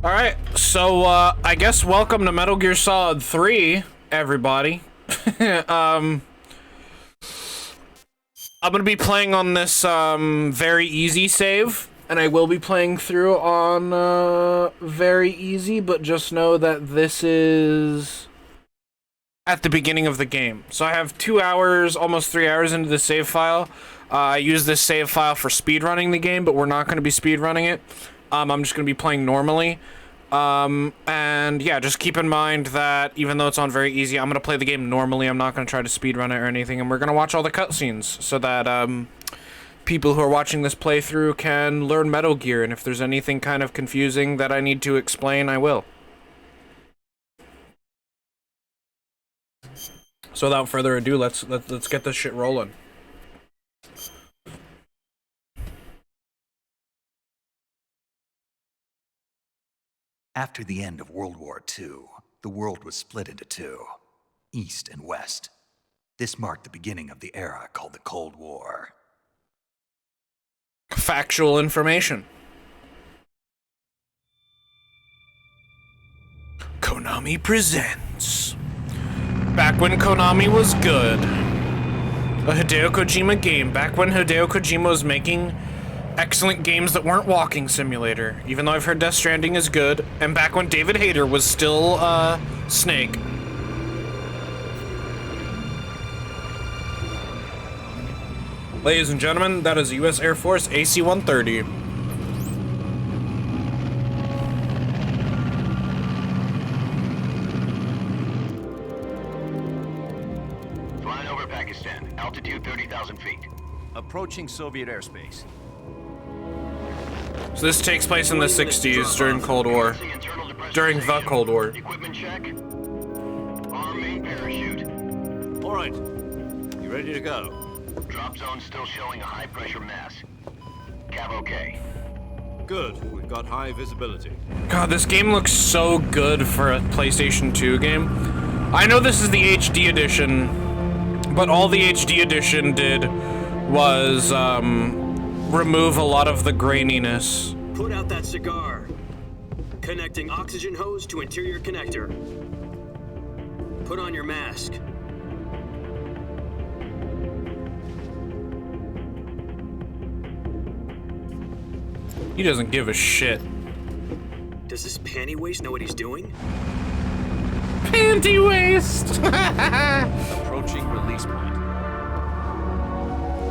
Alright, so, I guess welcome to Metal Gear Solid 3, everybody. I'm gonna be playing on this, very easy save, and I will be playing through on, very easy, but just know that this is at the beginning of the game. So I have 2 hours, almost 3 hours into the save file. I use this save file for speedrunning the game, but we're not gonna be speedrunning it. I'm just gonna be playing normally. And yeah, just keep in mind that even though it's on very easy, I'm gonna play the game normally. I'm not gonna try to speedrun it or anything, and we're gonna watch all the cutscenes so that, people who are watching this playthrough can learn Metal Gear, and if there's anything kind of confusing that I need to explain, I will. So without further ado, let's get this shit rolling. After the end of World War II, the world was split into two, East and West. This marked the beginning of the era called the Cold War. Factual information. Konami presents. Back when Konami was good. A Hideo Kojima game, back when Hideo Kojima was making excellent games that weren't Walking Simulator, even though I've heard Death Stranding is good, and back when David Hayter was still, Snake. Ladies and gentlemen, that is a U.S. Air Force AC-130. Flying over Pakistan, altitude 30,000 feet. Approaching Soviet airspace. So this takes place in the 60s during Cold War. During the Cold War. Equipment check. Arm main parachute. All right, you ready to go? Drop zone still showing a high pressure mass. Cav okay. Good, we've got high visibility. God, this game looks so good for a PlayStation 2 game. I know this is the HD edition, but all the HD edition did was, remove a lot of the graininess. Put out that cigar. Connecting oxygen hose to interior connector. Put on your mask. He doesn't give a shit. Does this panty waste know what he's doing? Panty waste! Approaching release point.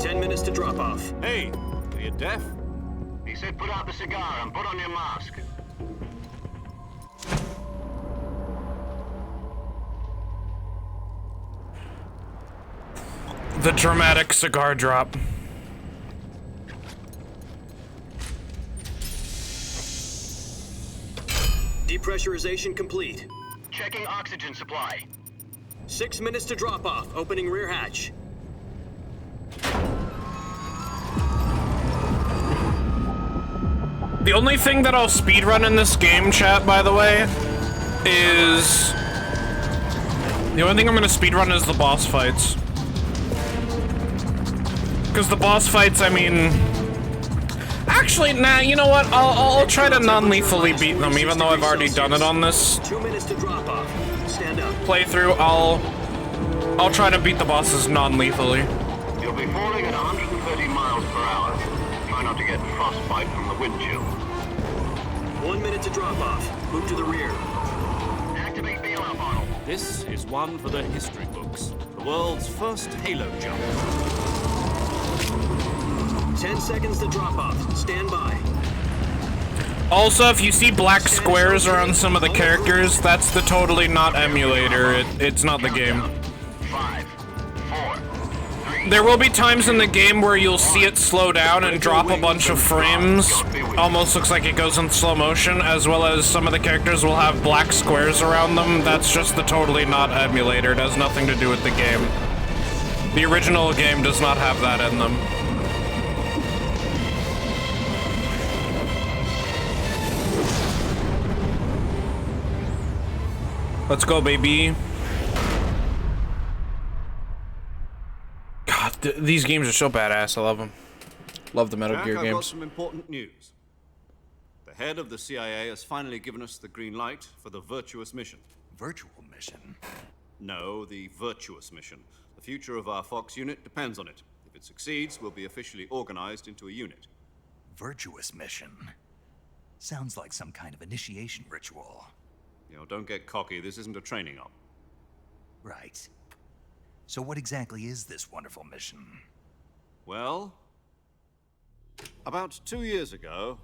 10 minutes to drop off. Hey, are you deaf? He said put out the cigar and put on your mask. The dramatic cigar drop. Depressurization complete. Checking oxygen supply. 6 minutes to drop off. Opening rear hatch. The only thing that I'll speedrun in this game, chat, by the way, is... The only thing I'm gonna speedrun is the boss fights. Because the boss fights, I mean... Actually, nah, you know what? I'll try to non-lethally beat them, even though I've already done it on this 2 minutes to drop off. Stand up. playthrough. I'll try to beat the bosses non-lethally. You'll be falling at 130 miles per hour. Try not to get frostbite from the wind chill. 1 minute to drop off. Move to the rear. Activate bailout bottle. This is one for the history books. The world's first Halo jump. 10 seconds to drop off. Stand by. Also, if you see black squares around some of the characters, that's the totally not emulator. It's not the game. 5, 4, 3. There will be times in the game where you'll see it slow down and drop a bunch of frames. Almost looks like it goes in slow motion, as well as some of the characters will have black squares around them. That's just the totally not emulator. It has nothing to do with the game. The original game does not have that in them. Let's go, baby. God, these games are so badass. I love them. Love the Metal Jack, Gear I've got games. some important news. The head of the CIA has finally given us the green light for the virtuous mission. Virtual mission? No, the virtuous mission. The future of our Fox unit depends on it. If it succeeds, we'll be officially organized into a unit. Virtuous mission? Sounds like some kind of initiation ritual. You know, don't get cocky. This isn't a training op. Right. So what exactly is this wonderful mission? Well, about 2 years ago,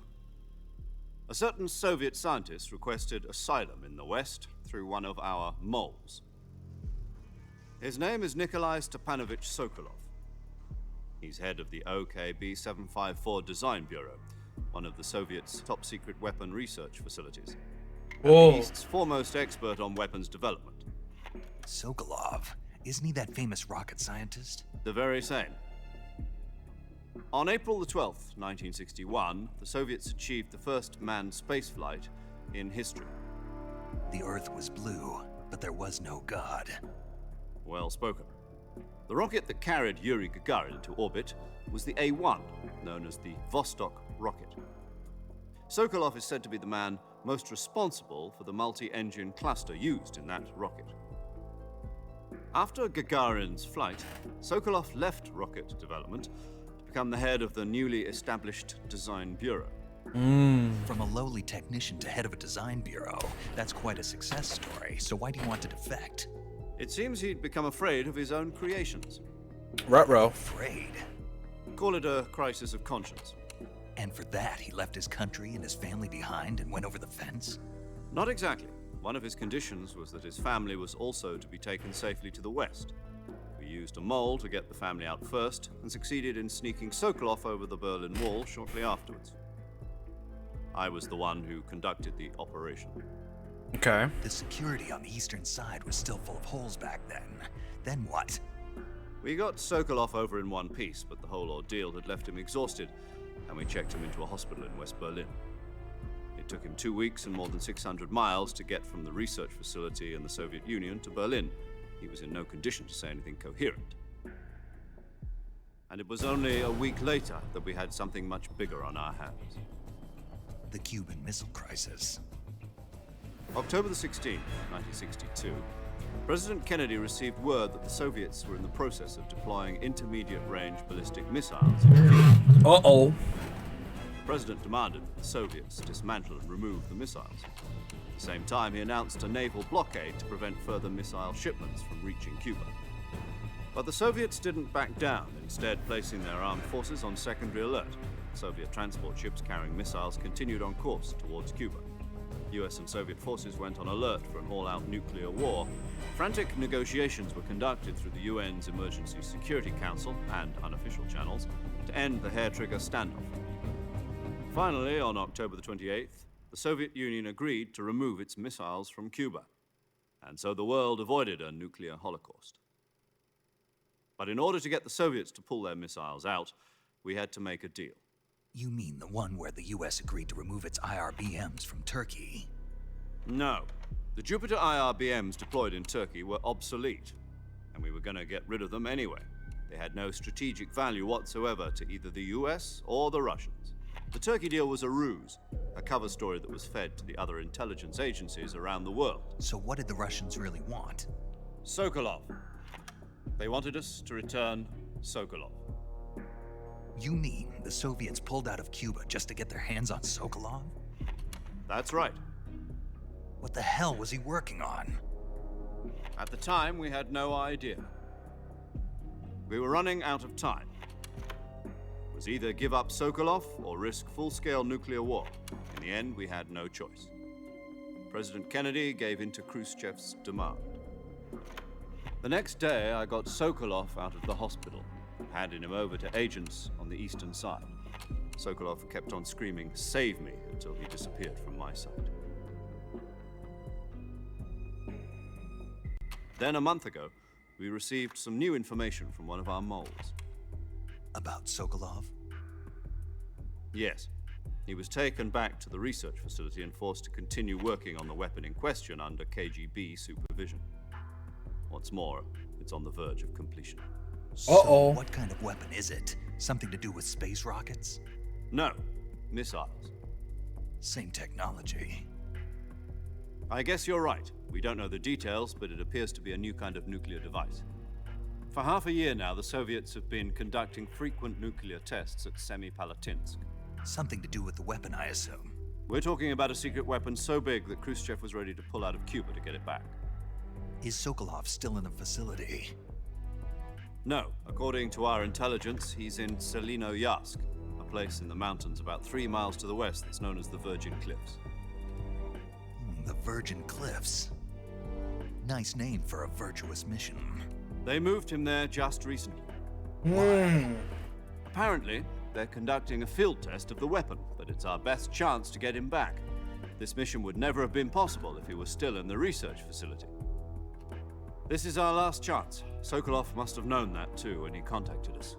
a certain Soviet scientist requested asylum in the West through one of our moles. His name is Nikolai Stepanovich Sokolov. He's head of the OKB 754 Design Bureau, one of the Soviets' top-secret weapon research facilities. And the East's foremost expert on weapons development. Sokolov? Isn't he that famous rocket scientist? The very same. On April the 12th, 1961, the Soviets achieved the first manned spaceflight in history. The Earth was blue, but there was no God. Well spoken. The rocket that carried Yuri Gagarin into orbit was the A-1, known as the Vostok rocket. Sokolov is said to be the man most responsible for the multi-engine cluster used in that rocket. After Gagarin's flight, Sokolov left rocket development to become the head of the newly established Design Bureau. From a lowly technician to head of a design bureau, that's quite a success story. So why do you want to defect? It seems he'd become afraid of his own creations. Ruh-roh. Afraid. Call it a crisis of conscience. And for that, he left his country and his family behind and went over the fence? Not exactly. One of his conditions was that his family was also to be taken safely to the West. We used a mole to get the family out first and succeeded in sneaking Sokolov over the Berlin Wall shortly afterwards. I was the one who conducted the operation. Okay. The security on the eastern side was still full of holes back then. Then what? We got Sokolov over in one piece, but the whole ordeal had left him exhausted, and we checked him into a hospital in West Berlin. It took him 2 weeks and more than 600 miles to get from the research facility in the Soviet Union to Berlin. He was in no condition to say anything coherent. And it was only a week later that we had something much bigger on our hands. The Cuban Missile Crisis. October the 16th, 1962, President Kennedy received word that the Soviets were in the process of deploying intermediate-range ballistic missiles. Uh-oh. The President demanded that the Soviets dismantle and remove the missiles. At the same time, he announced a naval blockade to prevent further missile shipments from reaching Cuba. But the Soviets didn't back down, instead placing their armed forces on secondary alert. Soviet transport ships carrying missiles continued on course towards Cuba. US and Soviet forces went on alert for an all-out nuclear war. Frantic negotiations were conducted through the UN's Emergency Security Council and unofficial channels to end the hair-trigger standoff. Finally, on October the 28th, the Soviet Union agreed to remove its missiles from Cuba. And so the world avoided a nuclear holocaust. But in order to get the Soviets to pull their missiles out, we had to make a deal. You mean the one where the US agreed to remove its IRBMs from Turkey? No. The Jupiter IRBMs deployed in Turkey were obsolete, and we were going to get rid of them anyway. They had no strategic value whatsoever to either the US or the Russians. The Turkey deal was a ruse, a cover story that was fed to the other intelligence agencies around the world. So what did the Russians really want? Sokolov. They wanted us to return Sokolov. You mean the Soviets pulled out of Cuba just to get their hands on Sokolov? That's right. What the hell was he working on? At the time, we had no idea. We were running out of time. It was either give up Sokolov or risk full-scale nuclear war. In the end, we had no choice. President Kennedy gave in to Khrushchev's demand. The next day, I got Sokolov out of the hospital, handing him over to agents on the eastern side. Sokolov kept on screaming, "Save me," until he disappeared from my sight. Then a month ago, we received some new information from one of our moles. About Sokolov? Yes. He was taken back to the research facility and forced to continue working on the weapon in question under KGB supervision. What's more, it's on the verge of completion. So what kind of weapon is it? Something to do with space rockets? No, missiles. Same technology. I guess you're right. We don't know the details, but it appears to be a new kind of nuclear device. For half a year now, the Soviets have been conducting frequent nuclear tests at Semipalatinsk. Something to do with the weapon, I assume. We're talking about a secret weapon so big that Khrushchev was ready to pull out of Cuba to get it back. Is Sokolov still in the facility? No, according to our intelligence, he's in Selinoyarsk, a place in the mountains about 3 miles to the west that's known as the Virgin Cliffs. The Virgin Cliffs. Nice name for a virtuous mission. They moved him there just recently. Why? Apparently, they're conducting a field test of the weapon, but it's our best chance to get him back. This mission would never have been possible if he was still in the research facility. This is our last chance. Sokolov must have known that too when he contacted us.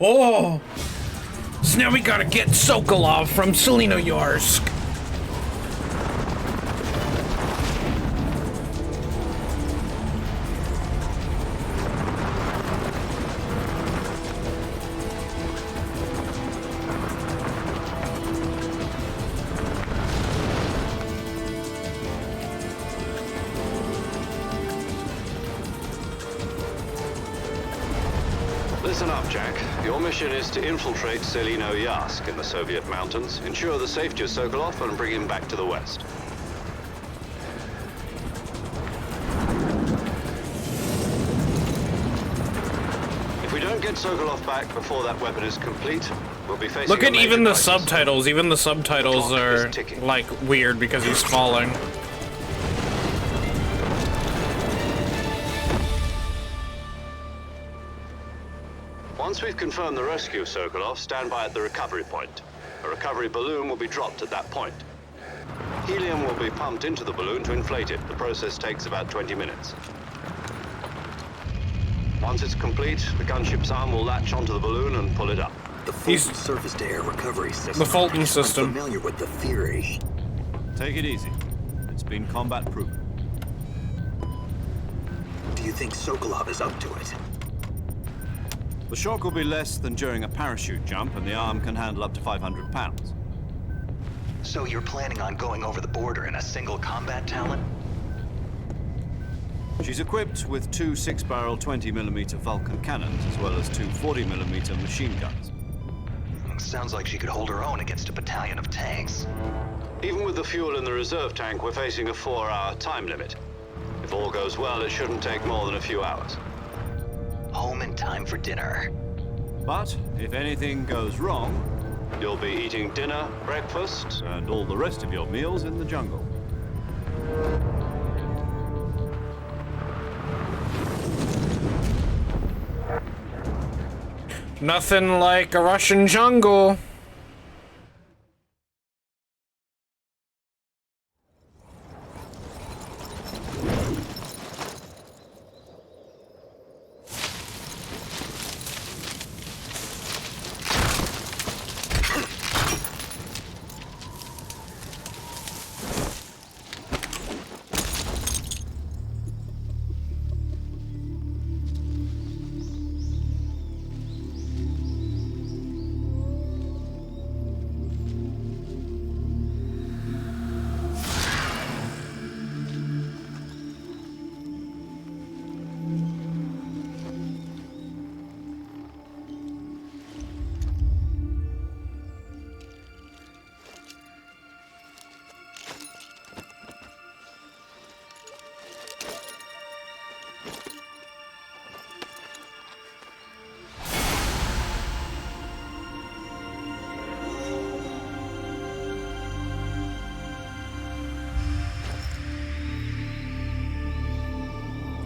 Oh! So now we gotta get Sokolov from Selinoyarsk. Listen up, Jack. Your mission is to infiltrate Selinoyarsk in the Soviet mountains, ensure the safety of Sokolov, and bring him back to the West. If we don't get Sokolov back before that weapon is complete, we'll be facing Look a at major even the crisis. subtitles. Even the subtitles The clock is are, ticking. like, weird because he's falling. Once we've confirmed the rescue of Sokolov, stand by at the recovery point. A recovery balloon will be dropped at that point. Helium will be pumped into the balloon to inflate it. The process takes about 20 minutes. Once it's complete, the gunship's arm will latch onto the balloon and pull it up. The Fulton surface-to-air recovery system. The Fulton system. I'm familiar with the theory. Take it easy. It's been combat-proof. Do you think Sokolov is up to it? The shock will be less than during a parachute jump, and the arm can handle up to 500 pounds. So you're planning on going over the border in a single combat talon? She's equipped with 2 6-barrel 20mm Vulcan cannons, as well as 2 40mm machine guns. Sounds like she could hold her own against a battalion of tanks. Even with the fuel in the reserve tank, we're facing a 4-hour time limit. If all goes well, it shouldn't take more than a few hours. Home in time for dinner. But if anything goes wrong, You'll be eating dinner, breakfast, and all the rest of your meals in the jungle. Nothing like a Russian jungle.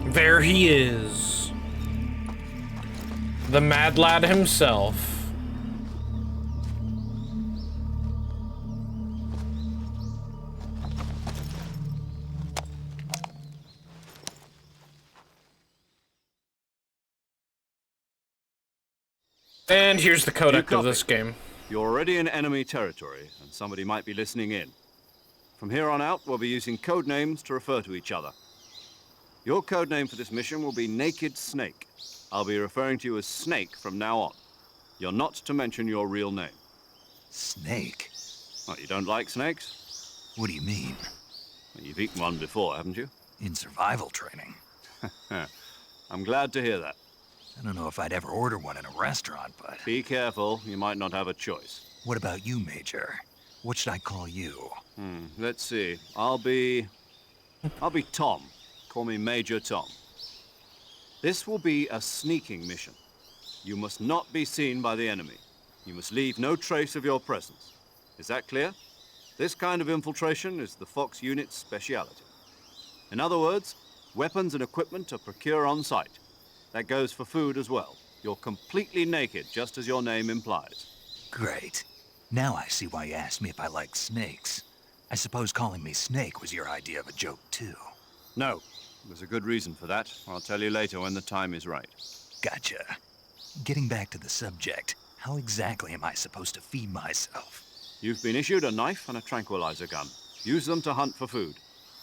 There he is. The Mad Lad himself. And here's the codec of this game. You're already in enemy territory, and somebody might be listening in. From here on out, we'll be using code names to refer to each other. Your code name for this mission will be Naked Snake. I'll be referring to you as Snake from now on. You're not to mention your real name. Snake? What, you don't like snakes? What do you mean? Well, you've eaten one before, haven't you? In survival training? I'm glad to hear that. I don't know if I'd ever order one in a restaurant, but... Be careful, you might not have a choice. What about you, Major? What should I call you? Let's see. I'll be Tom. Call me Major Tom. This will be a sneaking mission. You must not be seen by the enemy. You must leave no trace of your presence. Is that clear? This kind of infiltration is the Fox unit's speciality. In other words, weapons and equipment are procured on site. That goes for food as well. You're completely naked, just as your name implies. Great. Now I see why you asked me if I like snakes. I suppose calling me Snake was your idea of a joke, too. No, there's a good reason for that. I'll tell you later when the time is right. Gotcha. Getting back to the subject, how exactly am I supposed to feed myself? You've been issued a knife and a tranquilizer gun. Use them to hunt for food.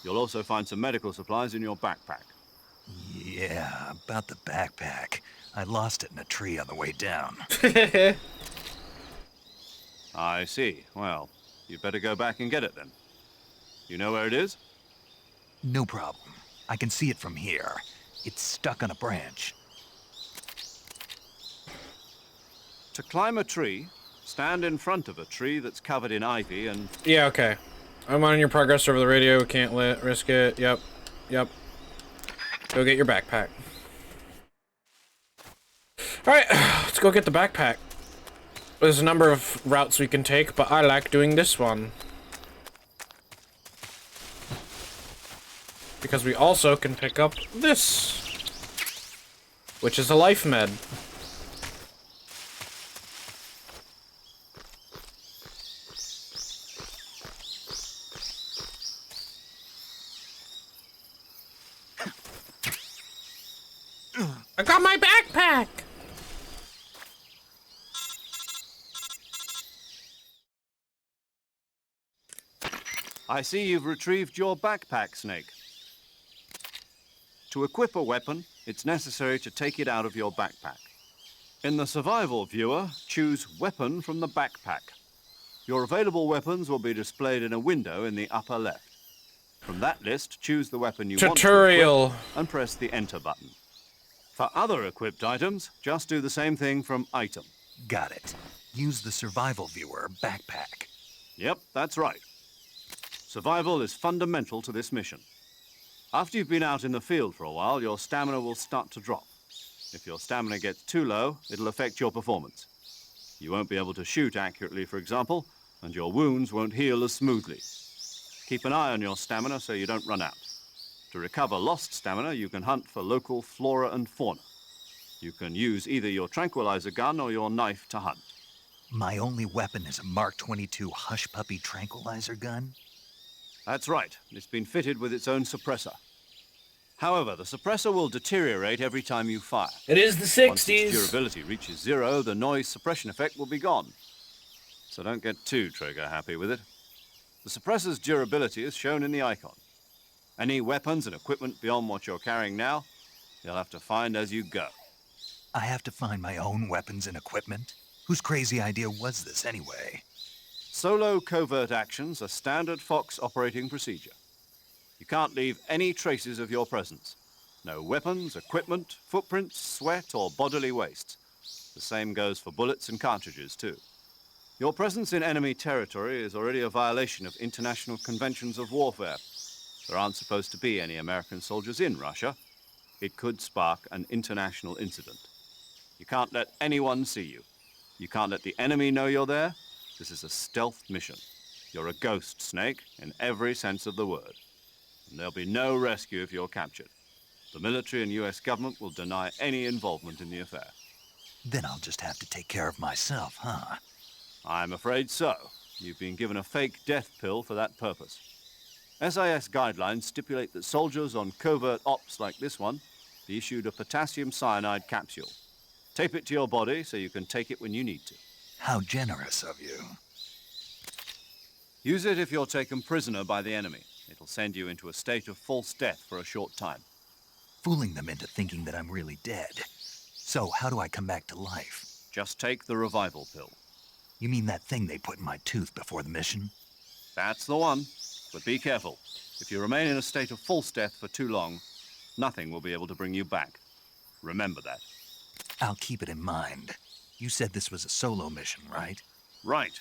You'll also find some medical supplies in your backpack. Yeah, about the backpack. I lost it in a tree on the way down. I see. Well, you'd better go back and get it then. You know where it is? No problem. I can see it from here. It's stuck on a branch. To climb a tree, stand in front of a tree that's covered in ivy and... Yeah, okay. I'm on your progress over the radio. Can't risk it. Yep. Go get your backpack. Alright, let's go get the backpack. There's a number of routes we can take, but I like doing this one. Because we also can pick up this, which is a life med. I got my backpack! I see you've retrieved your backpack, Snake. To equip a weapon, it's necessary to take it out of your backpack. In the survival viewer, choose Weapon from the backpack. Your available weapons will be displayed in a window in the upper left. From that list, choose the weapon you want to equip and press the Enter button. For other equipped items, just do the same thing from Item. Got it. Use the survival viewer backpack. Yep, that's right. Survival is fundamental to this mission. After you've been out in the field for a while, your stamina will start to drop. If your stamina gets too low, it'll affect your performance. You won't be able to shoot accurately, for example, and your wounds won't heal as smoothly. Keep an eye on your stamina so you don't run out. To recover lost stamina, you can hunt for local flora and fauna. You can use either your tranquilizer gun or your knife to hunt. My only weapon is a Mark 22 Hush Puppy tranquilizer gun? That's right. It's been fitted with its own suppressor. However, the suppressor will deteriorate every time you fire. It is the 60s. Once its durability reaches 0, the noise suppression effect will be gone. So don't get too trigger happy with it. The suppressor's durability is shown in the icon. Any weapons and equipment beyond what you're carrying now, you'll have to find as you go. I have to find my own weapons and equipment? Whose crazy idea was this anyway? Solo covert actions are standard Fox operating procedure. You can't leave any traces of your presence. No weapons, equipment, footprints, sweat, or bodily waste. The same goes for bullets and cartridges, too. Your presence in enemy territory is already a violation of international conventions of warfare. There aren't supposed to be any American soldiers in Russia. It could spark an international incident. You can't let anyone see you. You can't let the enemy know you're there. This is a stealth mission. You're a ghost, Snake, in every sense of the word. And there'll be no rescue if you're captured. The military and US government will deny any involvement in the affair. Then I'll just have to take care of myself, huh? I'm afraid so. You've been given a fake death pill for that purpose. SIS guidelines stipulate that soldiers on covert ops like this one be issued a potassium cyanide capsule. Tape it to your body so you can take it when you need to. How generous of you. Use it if you're taken prisoner by the enemy. It'll send you into a state of false death for a short time. fooling them into thinking that I'm really dead. So how do I come back to life? Just take the revival pill. You mean that thing they put in my tooth before the mission? That's the one. But be careful. If you remain in a state of false death for too long, nothing will be able to bring you back. Remember that. I'll keep it in mind. You said this was a solo mission, right? Right.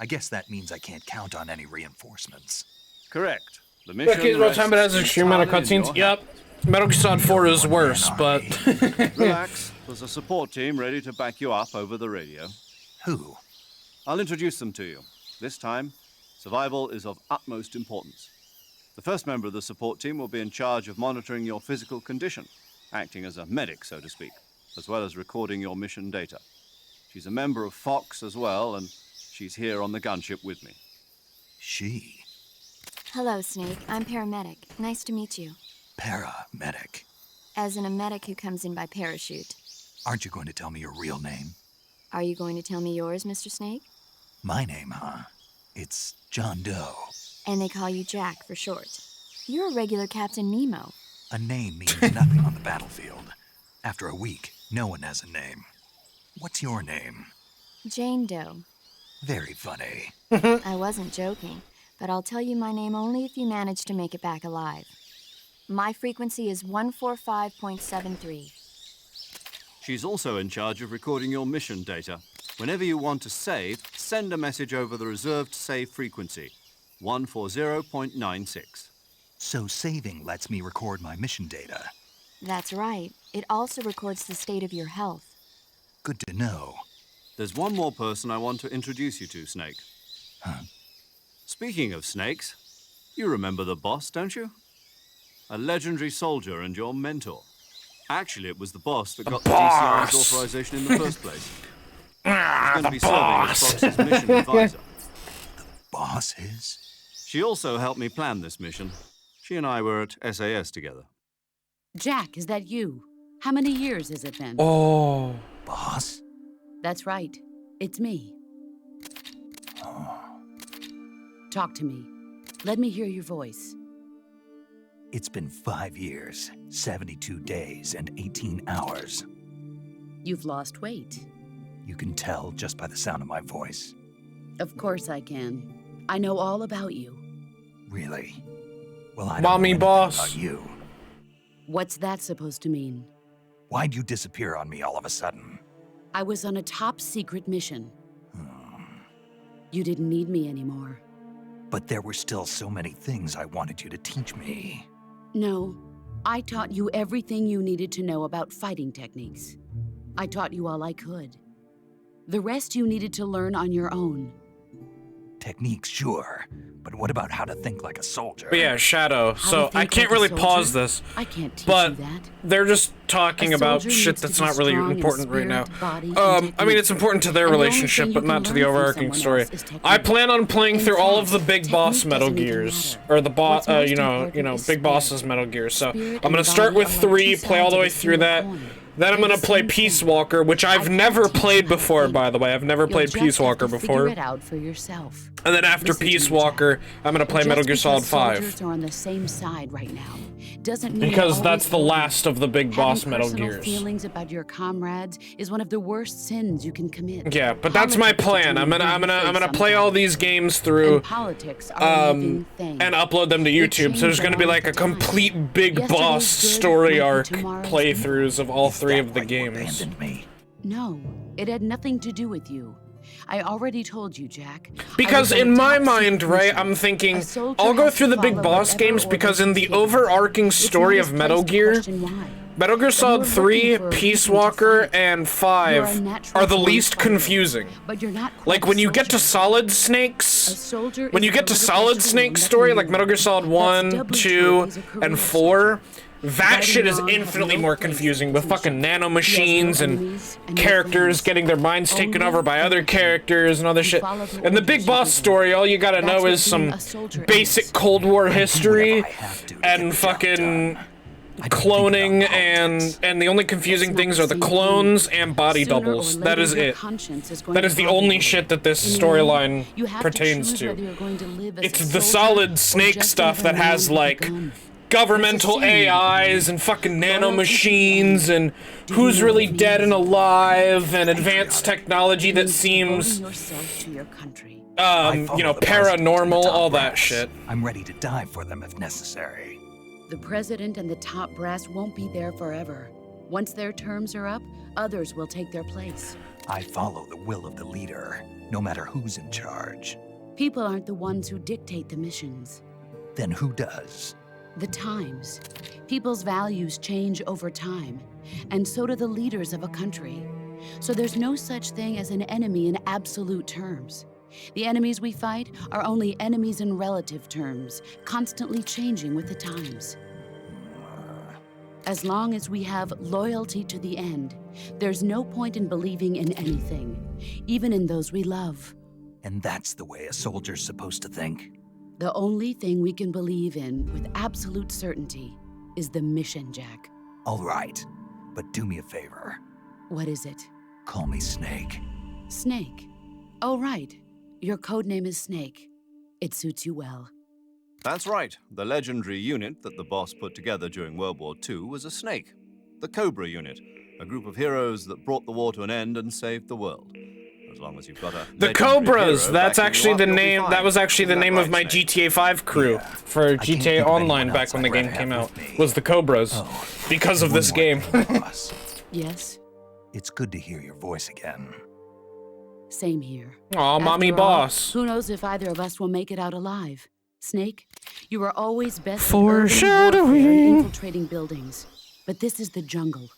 I guess that means I can't count on any reinforcements. Correct. The mission Okay, what time it has an extreme amount of cutscenes? Yep. Metal Gear Solid 4 is worse, but... Relax. There's a support team ready to back you up over the radio. Who? I'll introduce them to you. This time, survival is of utmost importance. The first member of the support team will be in charge of monitoring your physical condition, acting as a medic, so to speak, as well as recording your mission data. She's a member of Fox as well, and she's here on the gunship with me. She? Hello, Snake. I'm paramedic. Nice to meet you. Paramedic. As in a medic who comes in by parachute. Aren't you going to tell me your real name? Are you going to tell me yours, Mr. Snake? My name, huh? It's John Doe. And they call you Jack for short. You're a regular Captain Nemo. A name means nothing on the battlefield. After a week, no one has a name. What's your name? Jane Doe. Very funny. I wasn't joking, but I'll tell you my name only if you manage to make it back alive. My frequency is 145.73. She's also in charge of recording your mission data. Whenever you want to save, send a message over the reserved save frequency, 140.96. So saving lets me record my mission data. That's right. It also records the state of your health. Good to know. There's one more person I want to introduce you to, Snake. Huh? Speaking of snakes, you remember the boss, don't you? A legendary soldier and your mentor. Actually, it was the boss that got the DCR's authorization in the first place. He's going to be serving as Fox's mission advisor. The boss is? She also helped me plan this mission. She and I were at SAS together. Jack, is that you? How many years has it been? Oh. Boss? That's right. It's me. Talk to me. Let me hear your voice. It's been 5 years, 72 days, and 18 hours. You've lost weight. You can tell just by the sound of my voice. Of course I can. I know all about you. Really? Well, I don't Mommy know boss. about you. What's that supposed to mean? Why'd you disappear on me all of a sudden? I was on a top-secret mission. You didn't need me anymore. But there were still so many things I wanted you to teach me. No, I taught you everything you needed to know about fighting techniques. I taught you all I could. The rest you needed to learn on your own. Techniques, sure. But what about how to think like a soldier? But yeah, Shadow. How to So think I can't like a really soldier? pause this, I can't teach but you that. they're just talking A about soldier shit needs to that's be not really strong in important right now. spirit, body, and I mean, technique. it's important to their And the only relationship, thing but you not can to the learn from overarching someone story. else is technique. I plan on playing In through all of the fact, big boss technique Metal doesn't even Gears, matter. or the boss, What's most you know, important is big spirit. bosses Metal Gears. So Spirit I'm gonna and start body with are like 3, two play all the way sides of a through single that. coin. Then I'm They're gonna the play same thing. Peace Walker, which I I've can't never teach you played how to before, think. by the way. I've never You'll played just Peace have Walker to before. Figure it out for yourself. And then after Listen to Peace me, Jack. Walker, I'm gonna play Metal Gear Just Solid because 5. soldiers are on the same side right now doesn't mean Because they're that's the always last of the big Having boss Metal personal Gears. feelings about your comrades is one of the worst sins you can commit. Yeah, but that's my Politics plan. I'm determine gonna who you face play all sometimes. these games through And politics are a living thing. and upload them to They YouTube. So change there's gonna be along like a with time. complete big Yesterday's boss good story might be arc tomorrow's playthroughs of all Is 3 that of the why you games. abandoned me? No, it had nothing to do with you. I already told you, Jack. I Because was on in a my top mind, secret right, mission. I'm thinking A soldier I'll go has through to the big follow boss whatever games because in orders the he's given. overarching It's story not of his Metal place to Gear, question why. Metal Gear Solid You're 3, looking for a Peace reason to Walker, fight. and You're a 5 natural are the born least fighter, confusing. But you're not quite Like when a you get to soldier. Solid A Snake's, soldier when is you a get to political Solid tool, Snake's nothing story, like more. Metal Gear Solid That's 1, doubly 2, true if he's a and career 4, soldier. that Right shit and is wrong have infinitely no more place confusing in with this fucking mission. nanomachines He has no and enemies and no characters friends. getting their minds taken Only over by other friends. characters and other You shit. follow the In the orders Big you Boss give. story, all you gotta That's know what is being some a soldier basic is. Cold War history I have to get and the job fucking done. I don't think cloning about politics. and the only confusing That's not things the are the same clones thing. and body Sooner or doubles. That later, is your it. conscience is going That to is the bother only you. shit that this In the end, storyline you have pertains choose to. whether you're going to live as It's a the soldier Solid or Snake just stuff another that has man with a like gun. governmental AIs and fucking nanomachines and who's really dead and alive and advanced technology that seems, you know, paranormal, all that shit. I'm ready to die for them if necessary. The president and the top brass won't be there forever. Once their terms are up, others will take their place. I follow the will of the leader, no matter who's in charge. People aren't the ones who dictate the missions. Then who does? The times. People's values change over time, and so do the leaders of a country. So there's no such thing as an enemy in absolute terms. The enemies we fight are only enemies in relative terms, constantly changing with the times. As long as we have loyalty to the end, there's no point in believing in anything, even in those we love. And that's the way a soldier's supposed to think? The only thing we can believe in with absolute certainty is the mission, Jack. All right, but do me a favor. What is it? Call me Snake. Snake. Oh, right. Your codename is Snake. It suits you well. That's right. The legendary unit that the boss put together during World War II was a snake. The Cobra unit, a group of heroes that brought the war to an end and saved the world. As long as you've got a The Cobras, that's actually the name, that was actually the name of my GTA 5 crew for GTA Online back when the game came out, was the Cobras, because of this game. Yes? It's good to hear your voice again. Same here. Aw, mommy After all, boss. Who knows if either of us will make it out alive? Snake, you were always best Foreshadowing. at urban warfare and infiltrating buildings. But this is the jungle.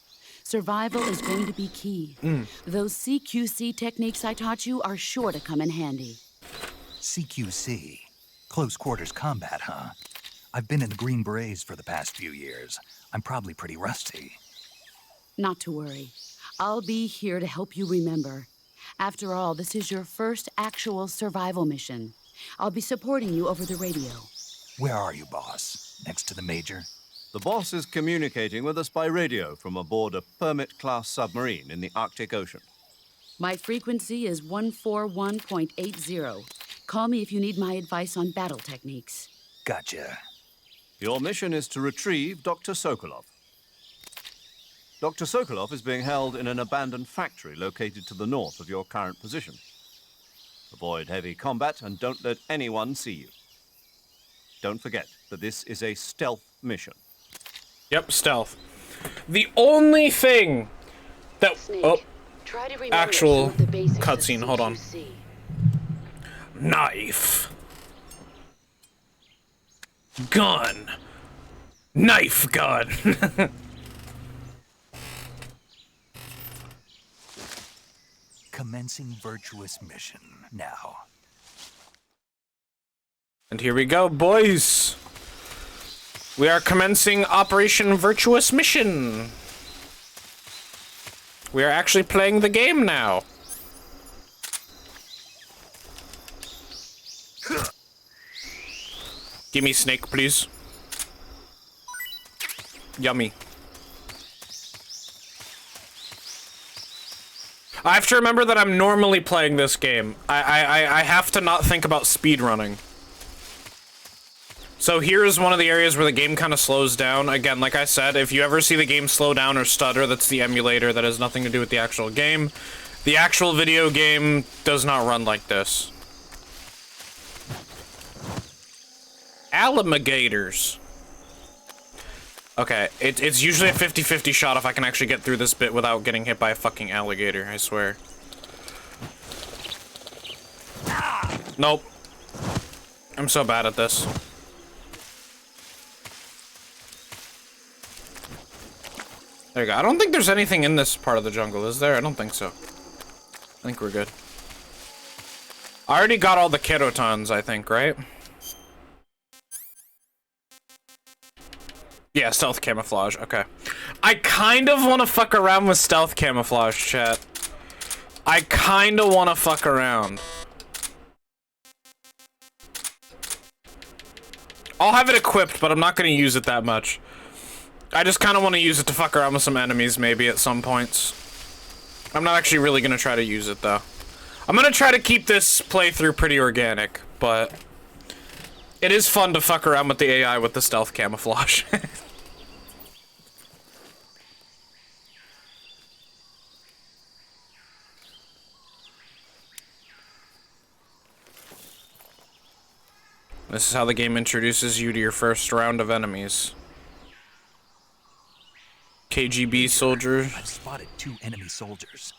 Survival is going to be key. Those CQC techniques I taught you are sure to come in handy. CQC? Close quarters combat, huh? I've been in the Green Berets for the past few years. I'm probably pretty rusty. Not to worry. I'll be here to help you remember. After all, this is your first actual survival mission. I'll be supporting you over the radio. Where are you, boss? Next to the Major? The boss is communicating with us by radio from aboard a Permit-class submarine in the Arctic Ocean. My frequency is 141.80. Call me if you need my advice on battle techniques. Gotcha. Your mission is to retrieve Dr. Sokolov. Dr. Sokolov is being held in an abandoned factory located to the north of your current position. Avoid heavy combat and don't let anyone see you. Don't forget that this is a stealth mission. Yep, stealth. The only thing that... Snake, try to remember actual some of the basics of cutscene, hold on. CQC. Knife. Gun. Knife gun. Commencing virtuous mission now. And here we go, boys. We are commencing Operation Virtuous Mission. We are actually playing the game now. Give me Snake, please. Yummy. I have to remember that I'm normally playing this game. I have to not think about speedrunning. So here's one of the areas where the game kind of slows down. Again, like I said, if you ever see the game slow down or stutter, that's the emulator. That has nothing to do with the actual game. The actual video game does not run like this. Alligators. Okay, it's usually a 50-50 shot if I can actually get through this bit without getting hit by a fucking alligator, I swear. Nope. I'm so bad at this. There you go. I don't think there's anything in this part of the jungle, is there? I don't think so. I think we're good. I already got all the kerotons, I think, right? Yeah, stealth camouflage, okay. I kind of want to fuck around with stealth camouflage, chat. I kind of want to fuck around. I'll have it equipped, but I'm not going to use it that much. I just kind of want to use it to fuck around with some enemies, maybe, at some points. I'm not actually really going to try to use it, though. I'm going to try to keep this playthrough pretty organic, but... It is fun to fuck around with the AI with the stealth camouflage. This is how the game introduces you to your first round of enemies. KGB soldiers. I've spotted 2 enemy soldiers.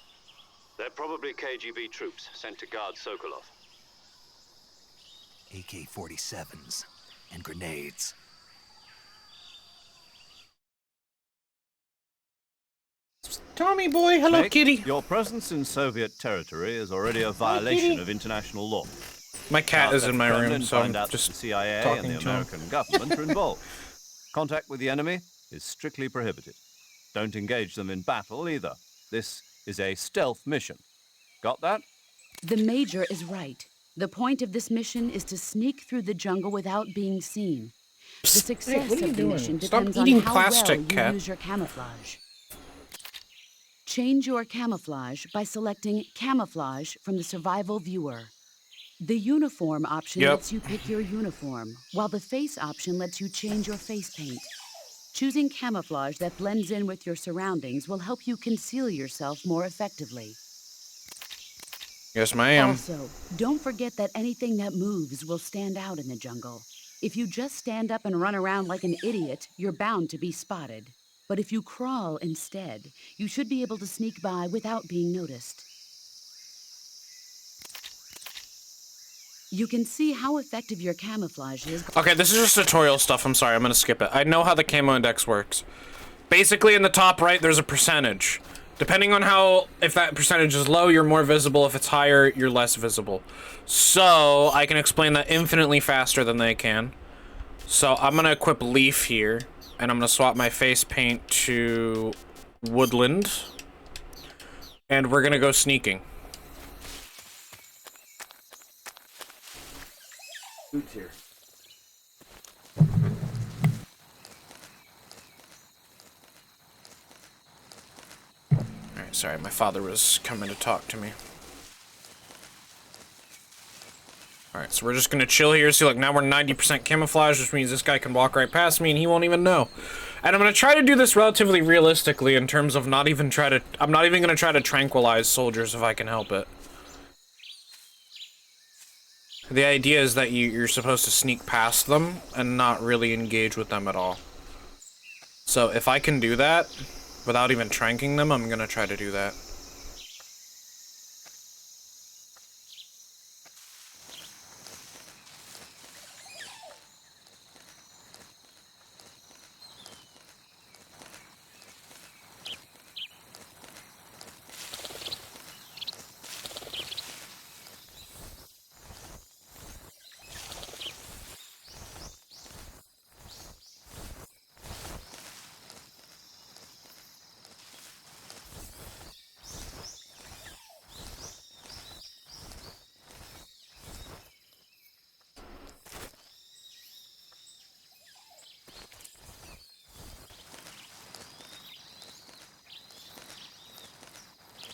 They're probably KGB troops sent to guard Sokolov. AK-47s and grenades. Tommy boy, hello Snake, kitty. Your presence in Soviet territory is already a violation of international law. My cat is in my Kremlin room, so I'm find out that just the CIA talking and the to him. American government are involved. Contact with the enemy is strictly prohibited. Don't engage them in battle either. This is a stealth mission. Got that? The Major is right. The point of this mission is to sneak through the jungle without being seen. The success what are you of the doing? mission Stop depends eating on how plastic, well cat. you use your camouflage. Change your camouflage by selecting Camouflage from the Survival Viewer. The Uniform option Yep. lets you pick your uniform, while the Face option lets you change your face paint. Choosing camouflage that blends in with your surroundings will help you conceal yourself more effectively. Yes, ma'am. Also, don't forget that anything that moves will stand out in the jungle. If you just stand up and run around like an idiot, you're bound to be spotted. But if you crawl instead, you should be able to sneak by without being noticed. You can see how effective your camouflage is. Okay, this is just tutorial stuff. I'm sorry, I'm gonna skip it. I know how the camo index works. Basically, in the top right, there's a percentage. Depending on how, if that percentage is low, you're more visible. If it's higher, you're less visible. So, I can explain that infinitely faster than they can. So, I'm gonna equip Leaf here, and I'm gonna swap my face paint to Woodland. And we're gonna go sneaking. Boots here. Alright, sorry, my father was coming to talk to me. Alright, so we're just gonna chill here. See, look, now we're 90% camouflage, which means this guy can walk right past me and he won't even know. And I'm gonna try to do this relatively realistically in terms of I'm not even gonna try to tranquilize soldiers if I can help it. The idea is that you're supposed to sneak past them and not really engage with them at all. So if I can do that without even tranking them, I'm gonna try to do that.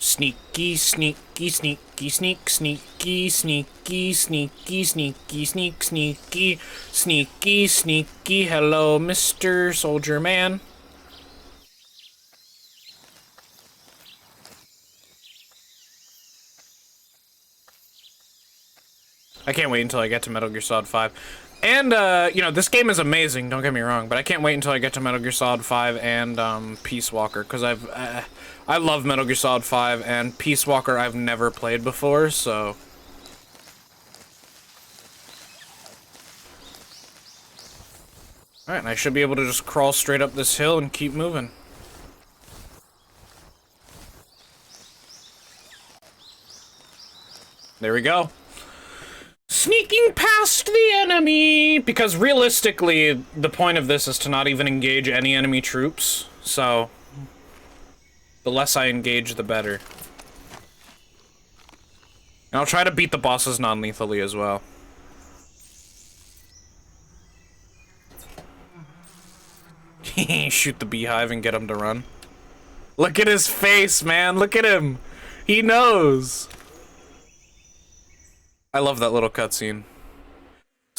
Sneaky, sneaky, sneaky, sneak, sneaky, sneaky, sneaky, sneaky, sneak, sneaky, sneaky, sneaky. Hello, Mr. Soldier Man. I can't wait until I get to Metal Gear Solid 5. And, you know, this game is amazing, don't get me wrong, but I can't wait until I get to Metal Gear Solid 5 and, Peace Walker, because I love Metal Gear Solid 5, and Peace Walker I've never played before, so... Alright, and I should be able to just crawl straight up this hill and keep moving. There we go. Sneaking past the enemy! Because realistically, the point of this is to not even engage any enemy troops, so... the less I engage, the better. And I'll try to beat the bosses non-lethally as well. Shoot the beehive and get him to run. Look at his face, man! Look at him! He knows! I love that little cutscene.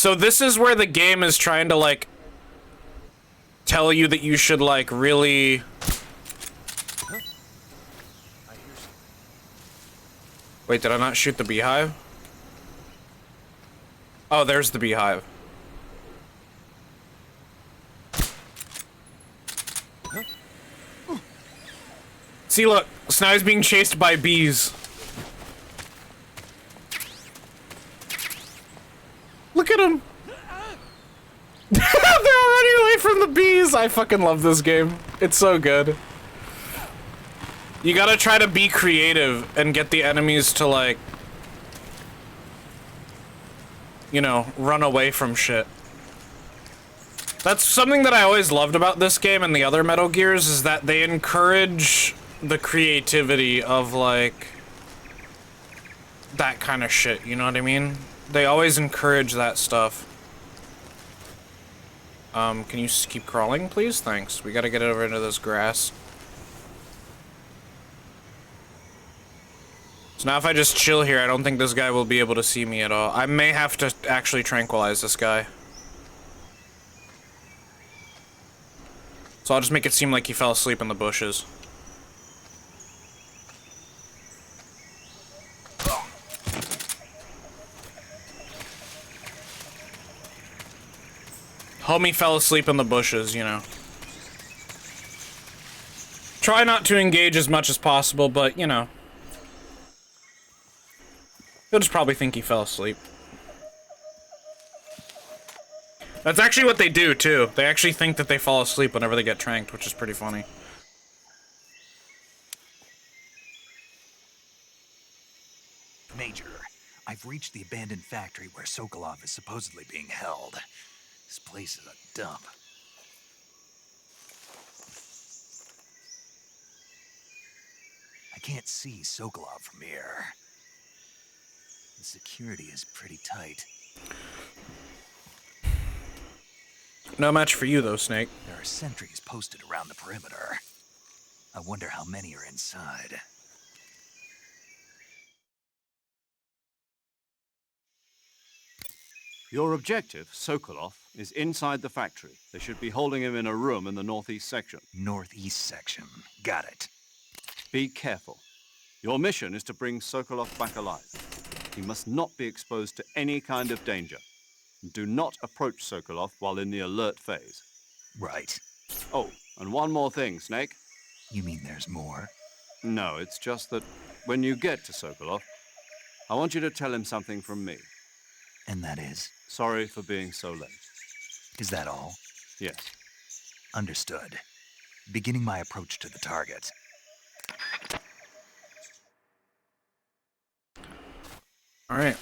So this is where the game is trying to, like, tell you that you should, like, really... Wait, did I not shoot the beehive? Oh, there's the beehive. See, look, Snai's being chased by bees. Look at him. They're running away from the bees. I fucking love this game. It's so good. You gotta try to be creative and get the enemies to, like, you know, run away from shit. That's something that I always loved about this game and the other Metal Gears, is that they encourage the creativity of, like, that kind of shit, you know what I mean? They always encourage that stuff. Can you keep crawling, please? Thanks. We gotta get over into this grass. So now if I just chill here, I don't think this guy will be able to see me at all. I may have to actually tranquilize this guy. So I'll just make it seem like he fell asleep in the bushes. Homie fell asleep in the bushes, you know. Try not to engage as much as possible, but, you know. He'll just probably think he fell asleep. That's actually what they do, too. They actually think that they fall asleep whenever they get tranked, which is pretty funny. Major, I've reached the abandoned factory where Sokolov is supposedly being held. This place is a dump. I can't see Sokolov from here. The security is pretty tight. No match for you, though, Snake. There are sentries posted around the perimeter. I wonder how many are inside. Your objective, Sokolov, is inside the factory. They should be holding him in a room in the northeast section. Northeast section. Got it. Be careful. Your mission is to bring Sokolov back alive. He must not be exposed to any kind of danger. Do not approach Sokolov while in the alert phase. Right. Oh, and one more thing, Snake. You mean there's more? No, it's just that when you get to Sokolov, I want you to tell him something from me. And that is? Sorry for being so late. Is that all? Yes. Understood. Beginning my approach to the target. All right.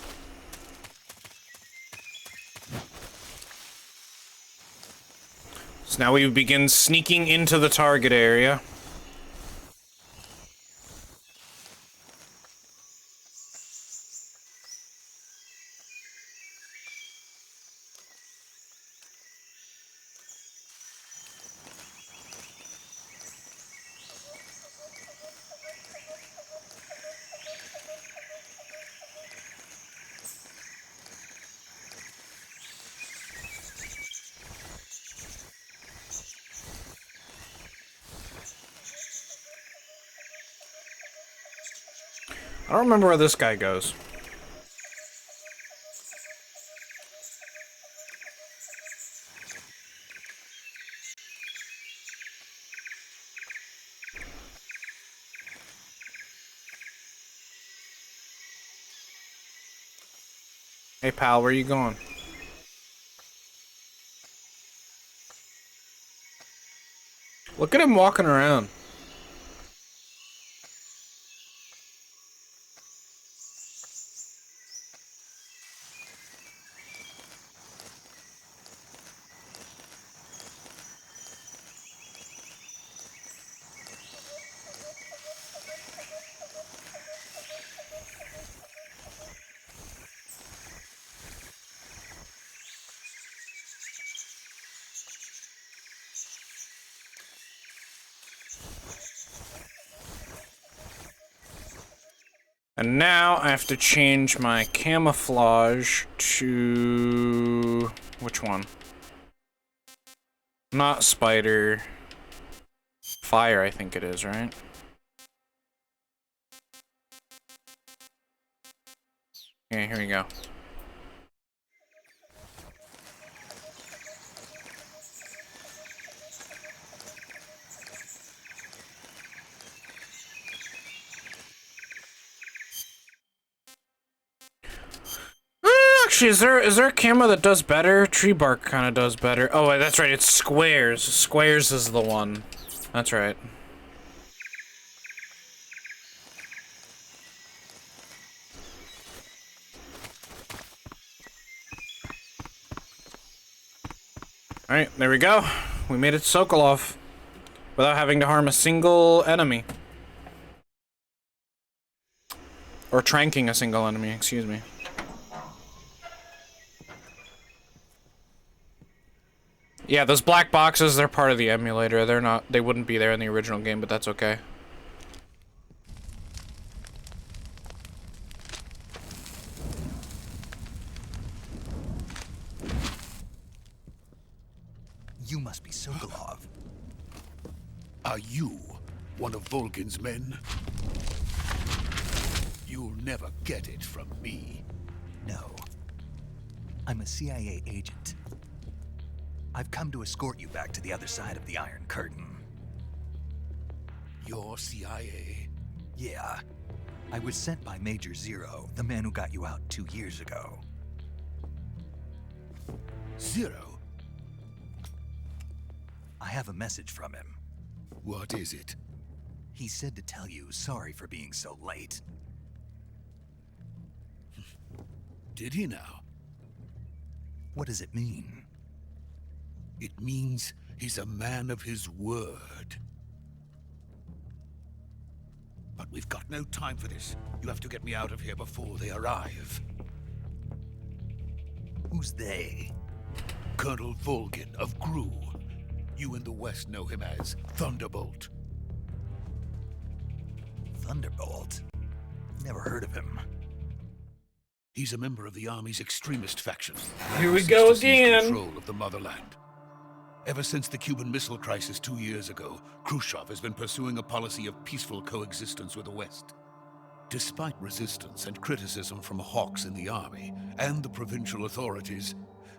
So now we begin sneaking into the target area. I don't remember where this guy goes. Hey pal, where you going? Look at him walking around. And now I have to change my camouflage to... which one? Not spider. Fire, I think it is, right? Okay, here we go. Actually, is there a camera that does better? Tree bark kind of does better. Oh, wait, that's right. It's squares. Squares is the one. That's right. All right, there we go. We made it Sokolov without having to harm a single enemy. Or tranking a single enemy, excuse me. Yeah, those black boxes, they're part of the emulator. They're not, they wouldn't be there in the original game, but that's okay. You must be Sokolov. Are you one of Volgin's men? You'll never get it from me. No. I'm a CIA agent. I've come to escort you back to the other side of the Iron Curtain. You're CIA? Yeah. I was sent by Major Zero, the man who got you out 2 years ago. Zero? I have a message from him. What is it? He said to tell you sorry for being so late. Did he now? What does it mean? It means he's a man of his word. But we've got no time for this. You have to get me out of here before they arrive. Who's they? Colonel Volgin of GRU. You in the West know him as Thunderbolt. Thunderbolt? Never heard of him. He's a member of the Army's extremist faction. Here we go To seize again. Control of the motherland. Ever since the Cuban Missile Crisis 2 years ago, Khrushchev has been pursuing a policy of peaceful coexistence with the West. Despite resistance and criticism from hawks in the army and the provincial authorities,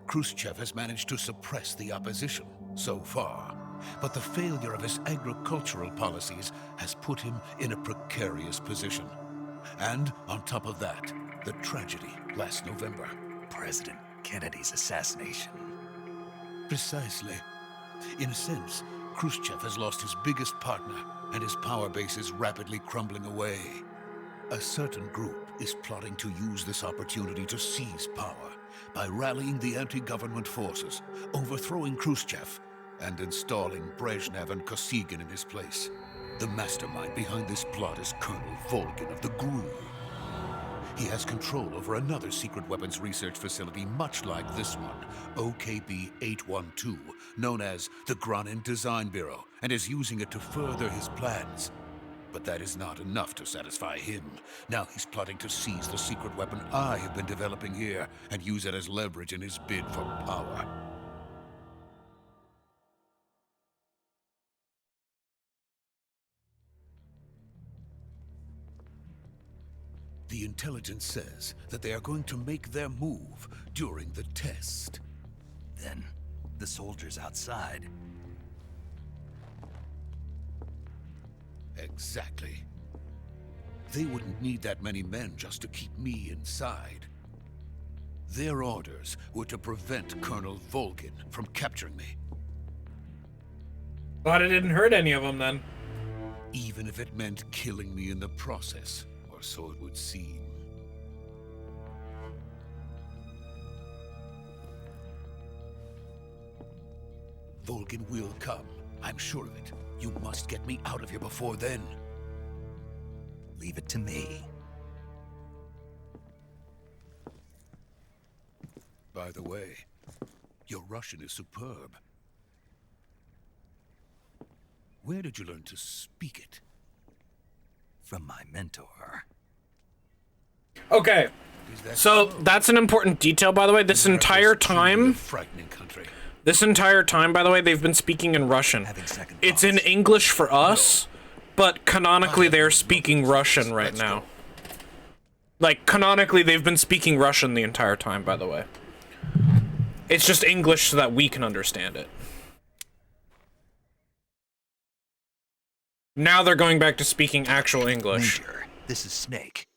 Khrushchev has managed to suppress the opposition so far. But the failure of his agricultural policies has put him in a precarious position. And on top of that, the tragedy last November. President Kennedy's assassination. Precisely. In a sense, Khrushchev has lost his biggest partner, and his power base is rapidly crumbling away. A certain group is plotting to use this opportunity to seize power by rallying the anti-government forces, overthrowing Khrushchev, and installing Brezhnev and Kosygin in his place. The mastermind behind this plot is Colonel Volgin of the GRU. He has control over another secret weapons research facility much like this one, OKB-812, known as the Granin Design Bureau, and is using it to further his plans. But that is not enough to satisfy him. Now he's plotting to seize the secret weapon I have been developing here and use it as leverage in his bid for power. The intelligence says that they are going to make their move during the test. Then, the soldiers outside. Exactly. They wouldn't need that many men just to keep me inside. Their orders were to prevent Colonel Volgin from capturing me. But it didn't hurt any of them then. Even if it meant killing me in the process, or so it would seem. Volgin will come. I'm sure of it. You must get me out of here before then. Leave it to me. By the way, your Russian is superb. Where did you learn to speak it? From my mentor. Okay. So that's an important detail, by the way. This entire time, Frightening country. by the way, they've been speaking in Russian. It's in English for us, but canonically they're speaking Russian right now. Like, canonically they've been speaking Russian the entire time, by the way. It's just English so that we can understand it. Now they're going back to speaking actual English. Major, this is Snake.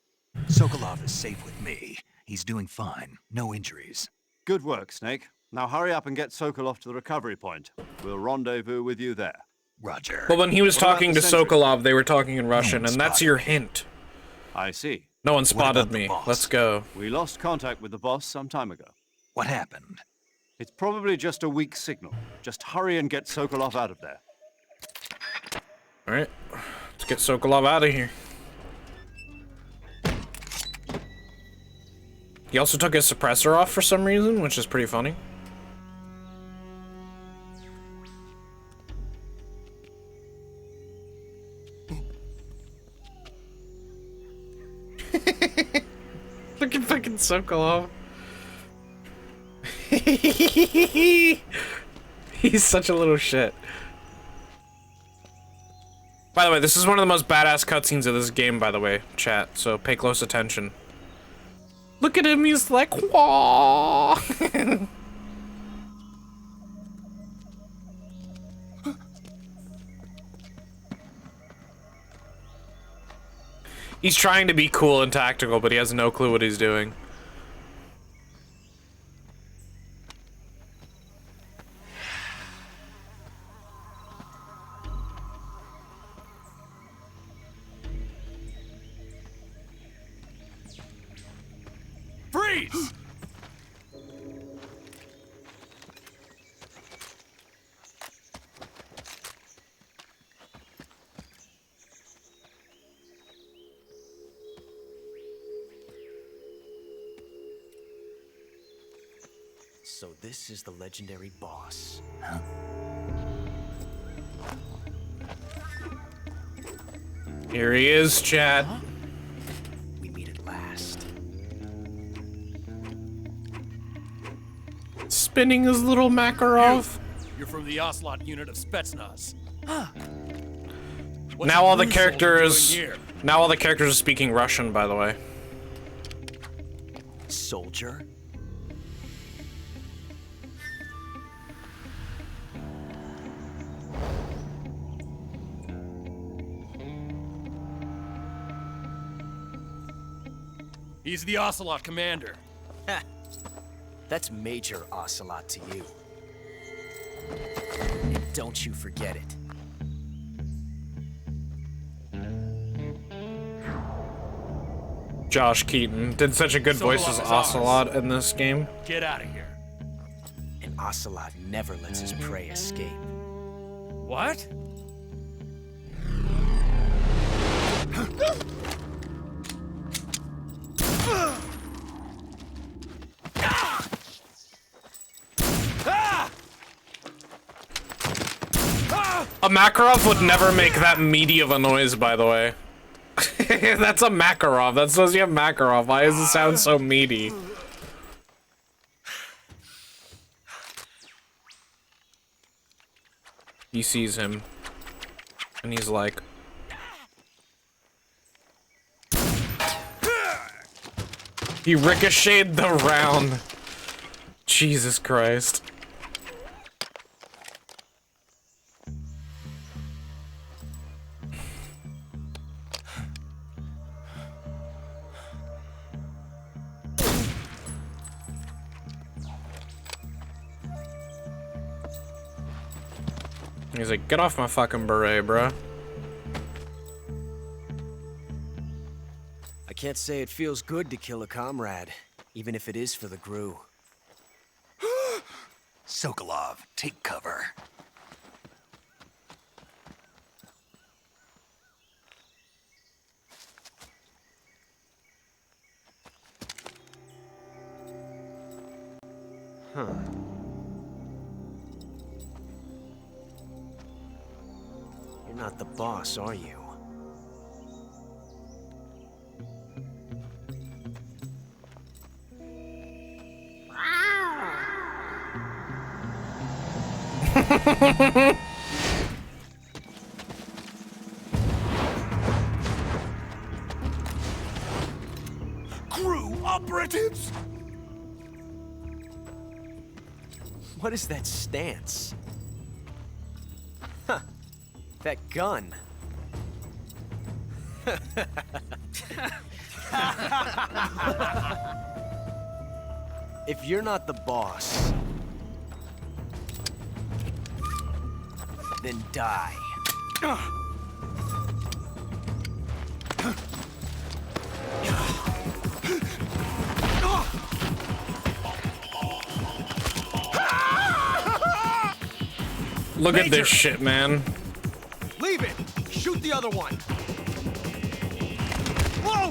Sokolov is safe with me. He's doing fine. No injuries. Good work, Snake. Now hurry up and get Sokolov to the recovery point. We'll rendezvous with you there. Roger. But when he was What about talking the to sentry? Sokolov, they were talking in Russian, one and that's spotted your me. hint. I see. No one What spotted about the me. boss? Let's go. We lost contact with the boss some time ago. What happened? It's probably just a weak signal. Just hurry and get Sokolov out of there. Alright. Let's get Sokolov out of here. He also took his suppressor off for some reason, which is pretty funny. Look at fucking Sokolov. He's such a little shit. By the way, this is one of the most badass cutscenes of this game, by the way, chat, so pay close attention. Look at him, he's like, whoa. He's trying to be cool and tactical, but he has no clue what he's doing. Freeze! So this is the legendary boss. Here he is, Chad. We meet at last. Spinning his little Makarov. You're from the Ocelot unit of Spetsnaz. Now all the characters are speaking Russian, by the way. Soldier? He's the Ocelot commander. Ha! That's Major Ocelot to you. And don't you forget it. Josh Keaton did such a good voice as Ocelot in this game. Get out of here. And Ocelot never lets his prey escape. What? A Makarov would never make that meaty of a noise, by the way. That's a Makarov. That says you have Makarov. Why does it sound so meaty? He sees him. And he's like... He ricocheted the round. Jesus Christ. He's like, get off my fucking beret, bruh. I can't say it feels good to kill a comrade, even if it is for the GRU. Sokolov, take cover. Huh. You're not the boss, are you? Crew operatives! What is that stance? Huh. That gun. If you're not the boss, then die. Look at this shit, man. Leave it! Shoot the other one! Whoa!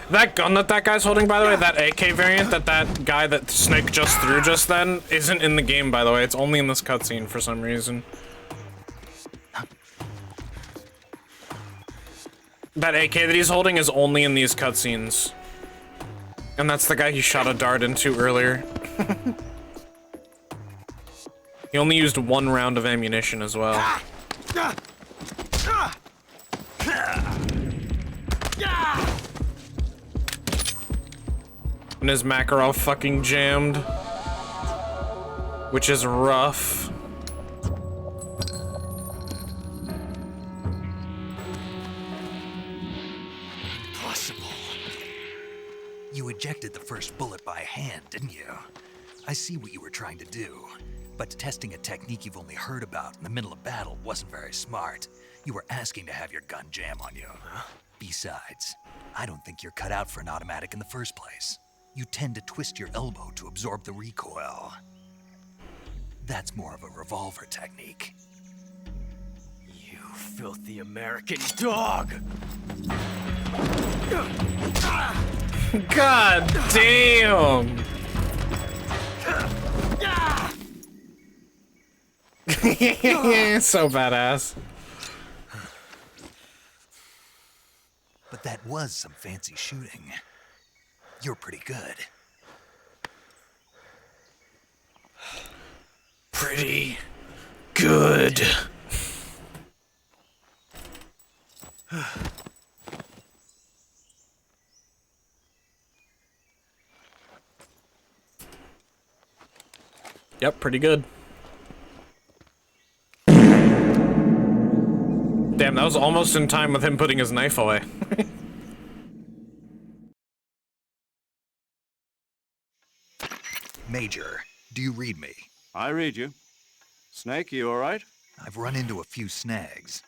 That gun that guy's holding, by the way, that AK variant that guy that Snake just threw just then, isn't in the game, by the way. It's only in this cutscene for some reason. That AK that he's holding is only in these cutscenes. And that's the guy he shot a dart into earlier. He only used 1 round of ammunition as well. And his Makarov fucking jammed. Which is rough. Impossible. You ejected the first bullet by hand, didn't you? I see what you were trying to do. But testing a technique you've only heard about in the middle of battle wasn't very smart. You were asking to have your gun jam on you. Besides, I don't think you're cut out for an automatic in the first place. You tend to twist your elbow to absorb the recoil. That's more of a revolver technique. You filthy American dog! God damn! So badass. But that was some fancy shooting. You're pretty good. Pretty good. Yep, pretty good. Damn, that was almost in time with him putting his knife away. Major, do you read me? I read you. Snake, you all right? I've run into a few snags.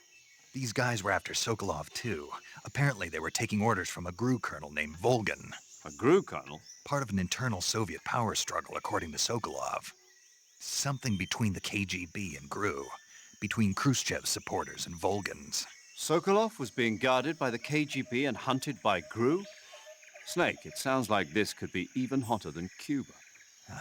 These guys were after Sokolov too. Apparently they were taking orders from a GRU colonel named Volgan. A GRU colonel? Part of an internal Soviet power struggle, according to Sokolov. Something between the KGB and GRU. Between Khrushchev's supporters and Volgan's. Sokolov was being guarded by the KGB and hunted by GRU? Snake, it sounds like this could be even hotter than Cuba.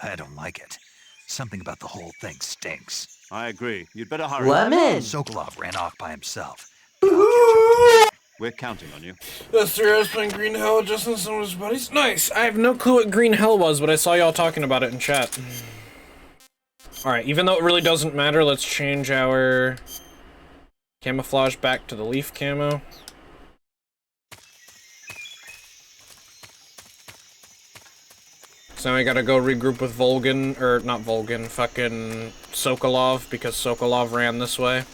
I don't like it. Something about the whole thing stinks. I agree. You'd better hurry. Lemon! Sokolov ran off by himself. We're counting on you. The 3 hours playing Green Hell, Justin, some of his buddies. Nice! I have no clue what Green Hell was, but I saw y'all talking about it in chat. Alright, even though it really doesn't matter, let's change our camouflage back to the leaf camo. So now I gotta go regroup with Volgan, or not Volgan, fucking Sokolov, because Sokolov ran this way.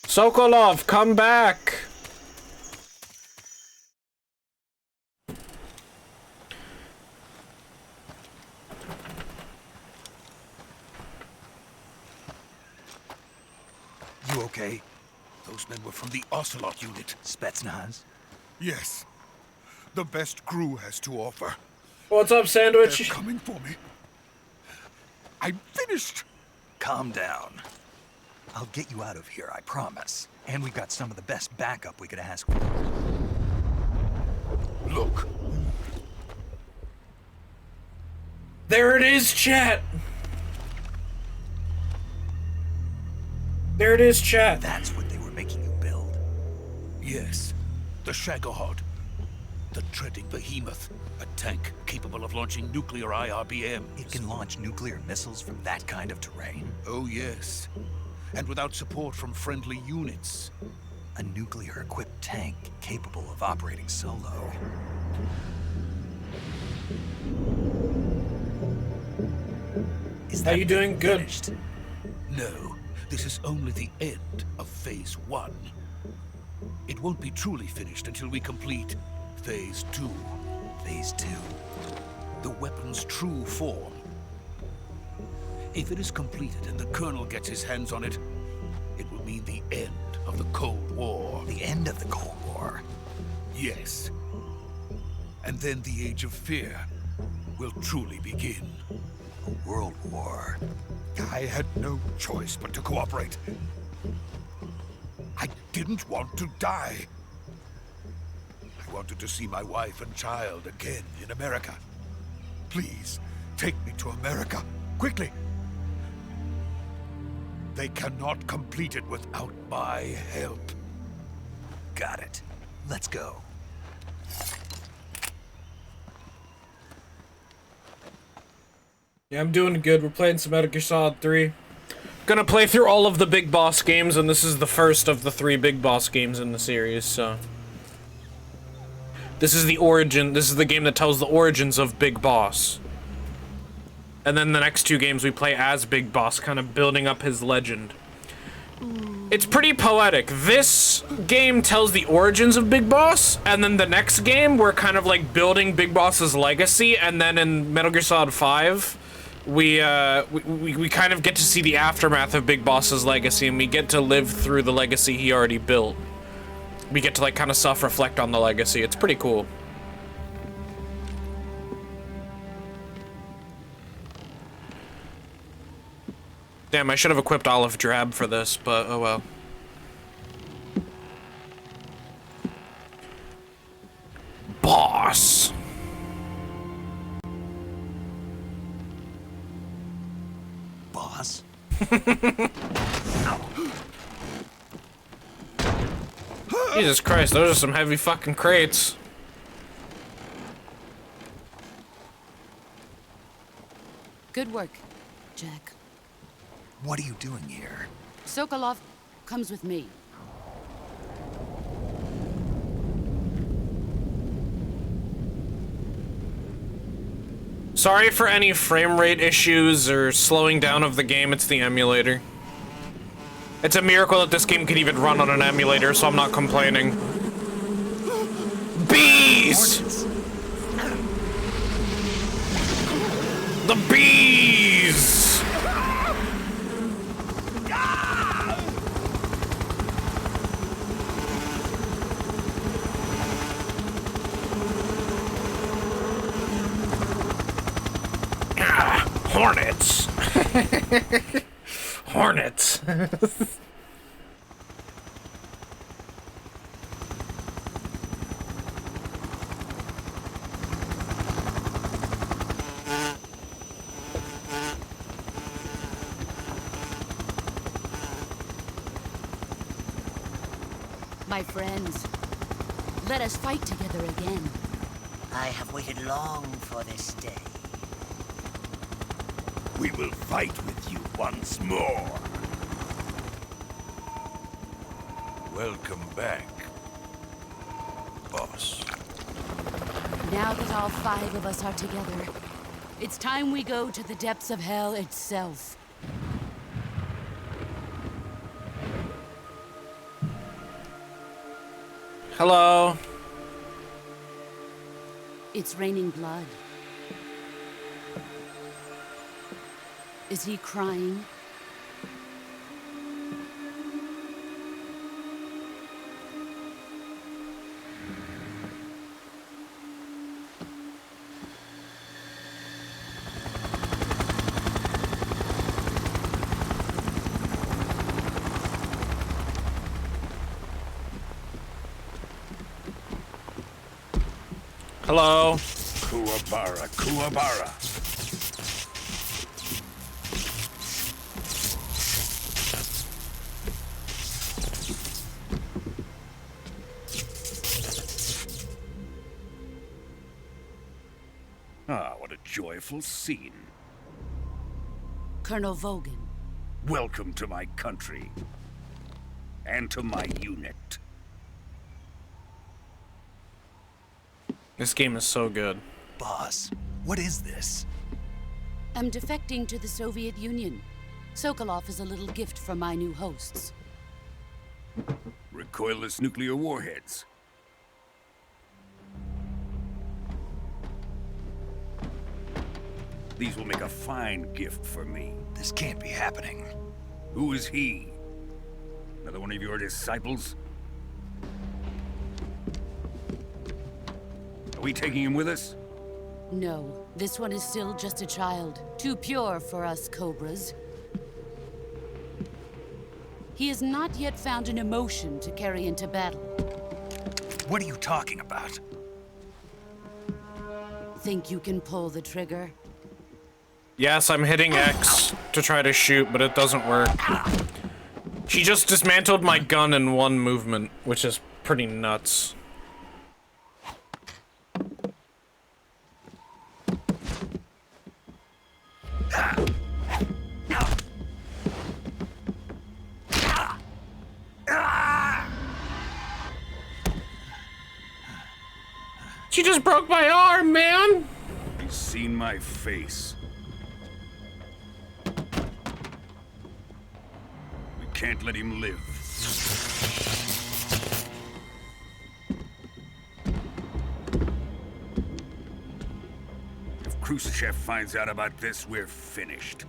Sokolov, come back! You okay? Those men were from the Ocelot unit. Spetsnaz? Yes. The best GRU has to offer. What's up, Sandwich? They're coming for me. I'm finished. Calm down. I'll get you out of here, I promise. And we've got some of the best backup we could ask for. Look. There it is, chat. There it is, chat. That's what they were making you build. Yes. The Shagohod. The treading behemoth. A tank capable of launching nuclear IRBMs. It can launch nuclear missiles from that kind of terrain. Oh, yes. And without support from friendly units. A nuclear-equipped tank capable of operating solo. Is How you doing? Good. Finished? No, this is only the end of Phase 1. It won't be truly finished until we complete Phase 2. Phase 2. The weapon's true form. If it is completed and the Colonel gets his hands on it, it will mean the end of the Cold War. The end of the Cold War? Yes. And then the Age of Fear will truly begin. A world war. I had no choice but to cooperate. I didn't want to die. I wanted to see my wife and child again in America. Please, take me to America, quickly. They cannot complete it without my help. Got it. Let's go. Yeah, I'm doing good. We're playing some Metal Gear Solid 3. Gonna play through all of the Big Boss games, and this is the first of the 3 Big Boss games in the series, so... This is the origin, this is the game that tells the origins of Big Boss. And then the next 2 games we play as Big Boss, kind of building up his legend. It's pretty poetic. This game tells the origins of Big Boss, and then the next game we're kind of like building Big Boss's legacy, and then in Metal Gear Solid 5, we kind of get to see the aftermath of Big Boss's legacy, and we get to live through the legacy he already built. We get to like kind of self-reflect on the legacy. It's pretty cool. Damn, I should have equipped Olive Drab for this, but oh well. Boss! Boss? Jesus Christ, those are some heavy fucking crates. Good work, Jack. What are you doing here? Sokolov comes with me. Sorry for any frame rate issues or slowing down of the game, it's the emulator. It's a miracle that this game can even run on an emulator, so I'm not complaining. Bees! The bees! Hornets. Hornets. My friends, let us fight together again. I have waited long for this day. We will fight with you once more. Welcome back, boss. Now that all 5 of us are together, it's time we go to the depths of hell itself. Hello. It's raining blood. Is he crying? Hello. Kuwabara, Kuwabara. Ah, what a joyful scene. Colonel Vogan. Welcome to my country. And to my unit. This game is so good. Boss, what is this? I'm defecting to the Soviet Union. Sokolov is a little gift from my new hosts. Recoilless nuclear warheads. These will make a fine gift for me. This can't be happening. Who is he? Another one of your disciples? Are we taking him with us? No, this one is still just a child. Too pure for us Cobras. He has not yet found an emotion to carry into battle. What are you talking about? Think you can pull the trigger? Yes, I'm hitting X to try to shoot, but it doesn't work. She just dismantled my gun in one movement, which is pretty nuts. She just broke my arm, man! He's seen my face. We can't let him live. If Khrushchev finds out about this, we're finished.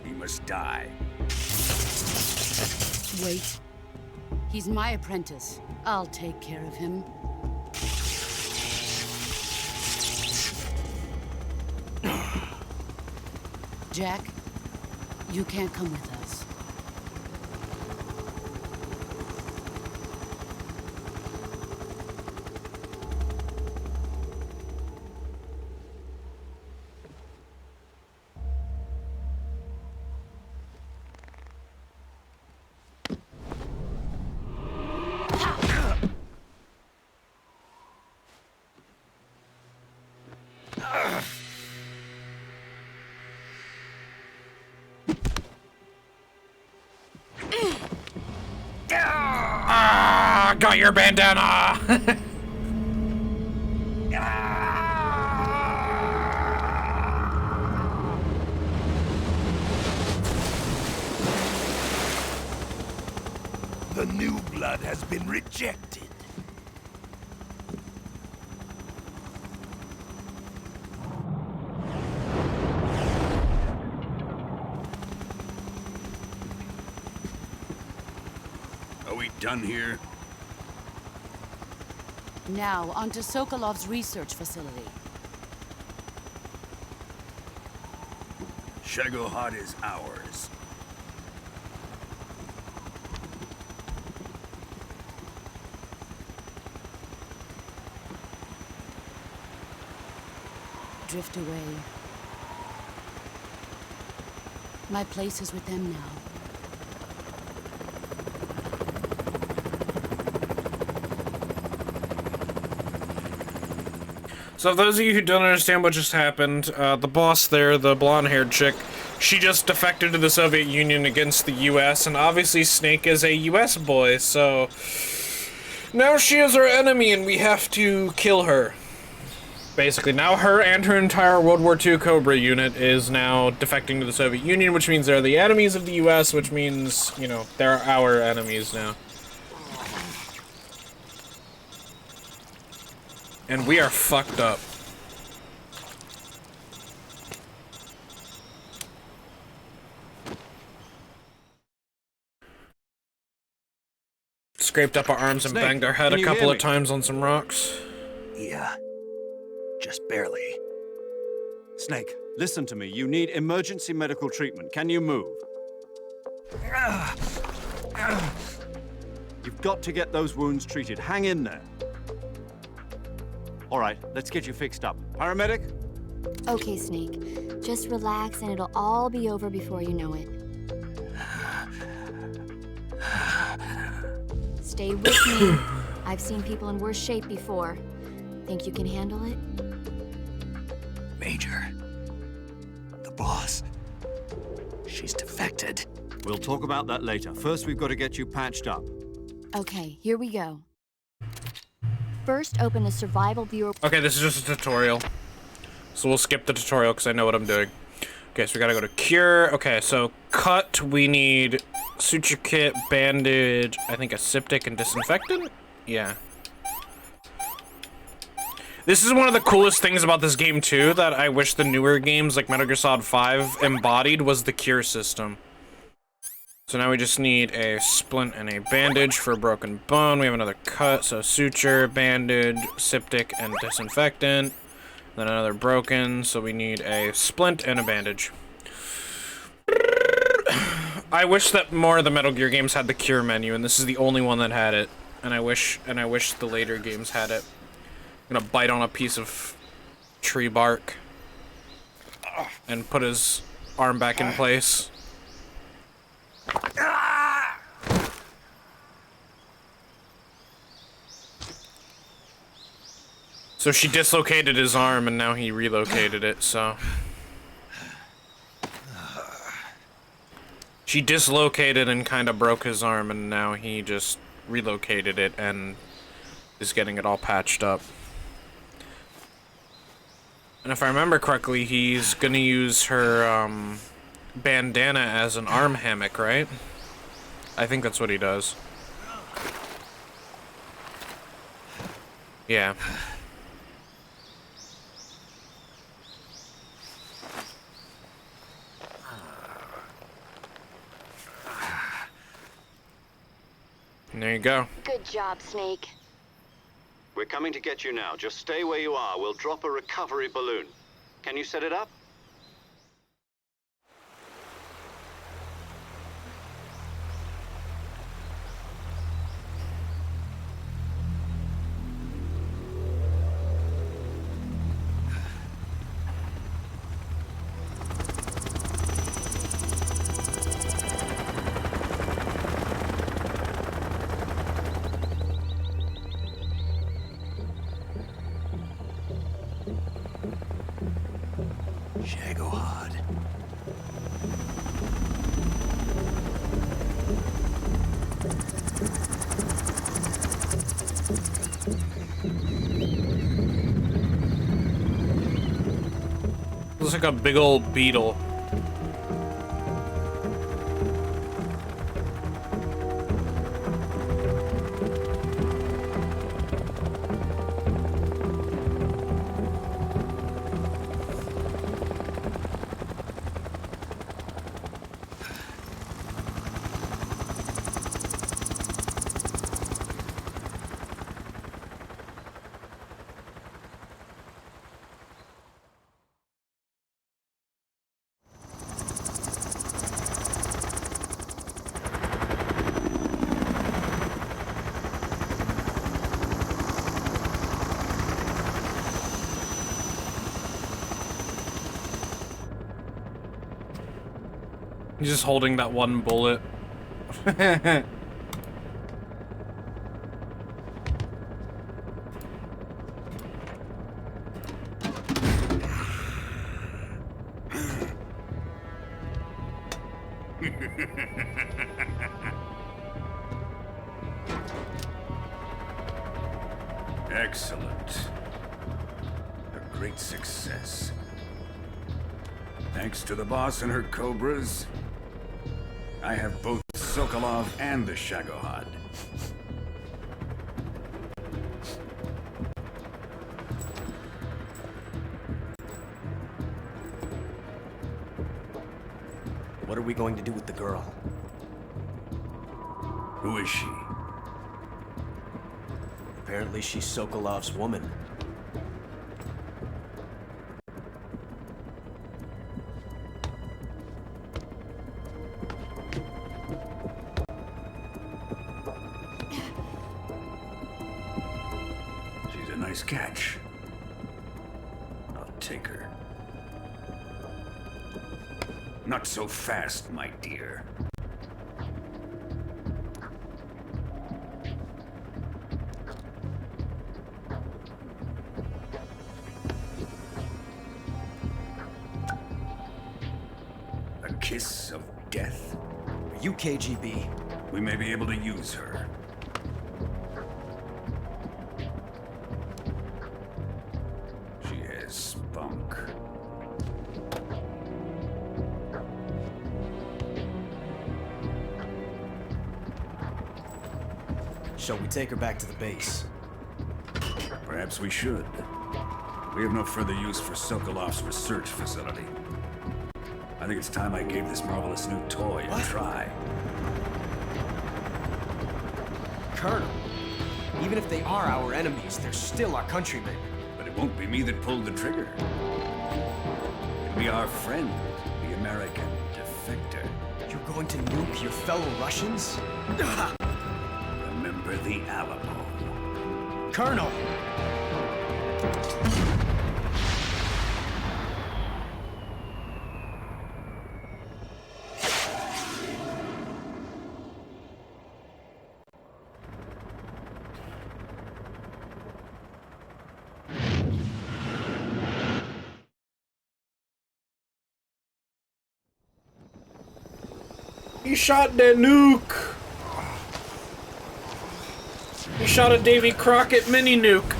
He must die. Wait. He's my apprentice. I'll take care of him. Jack, you can't come with us. Ah, got your bandana! The new blood has been rejected. Are we done here? Now, onto Sokolov's research facility. Shagohod is ours. Drift away. My place is with them now. So those of you who don't understand what just happened, the boss there, the blonde-haired chick, she just defected to the Soviet Union against the US, and obviously Snake is a US boy, so now she is our enemy and we have to kill her. Basically, now her and her entire World War II Cobra unit is now defecting to the Soviet Union, which means they're the enemies of the US, which means, you know, they're our enemies now. And we are fucked up. Scraped up our arms and Snake, banged our head can a you couple hear of me? times on some rocks. Yeah. Just barely. Snake, listen to me. You need emergency medical treatment. Can you move? You've got to get those wounds treated. Hang in there. All right, let's get you fixed up. Paramedic? Okay, Snake. Just relax and it'll all be over before you know it. Stay with me. I've seen people in worse shape before. Think you can handle it? Major. The boss. She's defected. We'll talk about that later. First, we've got to get you patched up. Okay, here we go. First, open the survival viewer. Okay, this is just a tutorial. So we'll skip the tutorial because I know what I'm doing. Okay, so we gotta go to cure. Okay, so cut, we need suture kit, bandage, I think aseptic and disinfectant? Yeah. This is one of the coolest things about this game too, that I wish the newer games like Metal Gear Solid 5 embodied, was the cure system. So now we just need a splint and a bandage for a broken bone. We have another cut, so suture, bandage, septic, and disinfectant. Then another broken, so we need a splint and a bandage. I wish that more of the Metal Gear games had the cure menu, and this is the only one that had it. And I wish the later games had it. I'm gonna bite on a piece of tree bark and put his arm back in place. So she dislocated his arm and now he relocated it, so. She dislocated and kind of broke his arm and now he just relocated it and is getting it all patched up. And if I remember correctly, he's gonna use her bandana as an arm hammock, right? I think that's what he does. Yeah. And there you go. Good job, Snake. We're coming to get you now. Just stay where you are. We'll drop a recovery balloon. Can you set it up? Shagohod. Looks like a big old beetle. He's just holding that one bullet. Excellent. A great success. Thanks to the boss and her cobras, I have both Sokolov and the Shagohod. What are we going to do with the girl? Who is she? Apparently she's Sokolov's woman. a nice catch. I'll take her. Not so fast, my dear. A kiss of death. Are you KGB? We may be able to use her. She has spunk. Shall we take her back to the base? Perhaps we should. We have no further use for Sokolov's research facility. I think it's time I gave this marvelous new toy a try. Colonel, even if they are our enemies, they're still our countrymen. But it won't be me that pulled the trigger. It'll be our friend, the American defector. You're going to nuke your fellow Russians? Remember the Alamo. Colonel! He shot the nuke. He shot a Davy Crockett mini nuke.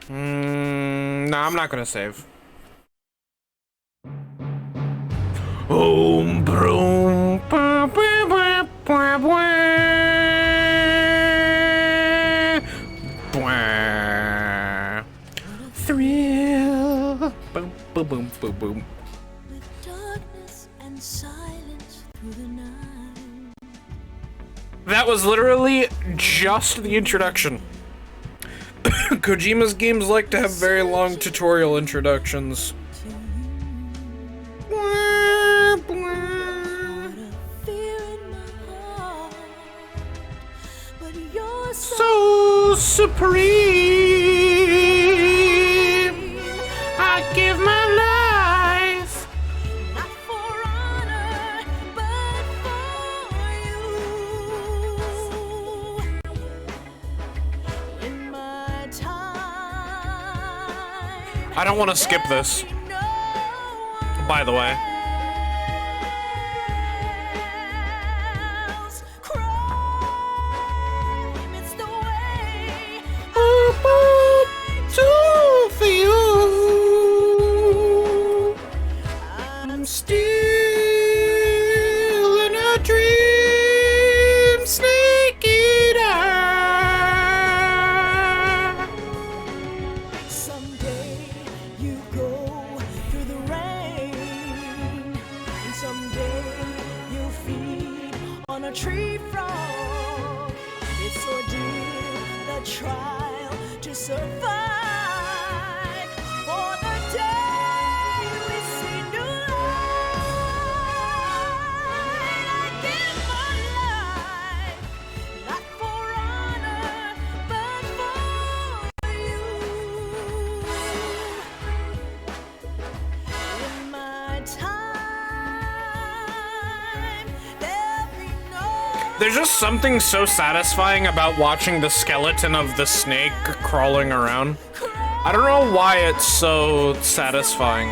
No, I'm not gonna save. Boom, boom, ba, ba, ba, ba, ba. Ba. Thrill. Boom, boom, boom, boom, boom. With darkness and silence through the night. That was literally just the introduction. Kojima's games like to have very long tutorial introductions. So supreme, I give my life. Not for honor, but for you. In my time, I don't want to skip this, by the way. For you, I'm still in a dream, snake eater. someday you go through the rain, and someday you'll feed on a tree frog. It's ordeal, the trial to survive. For the day we see new light, I give my life, not for honor, but for you. In my time, there'll be no. There's just something so satisfying about watching the skeleton of the snake crawling around. I don't know why it's so satisfying.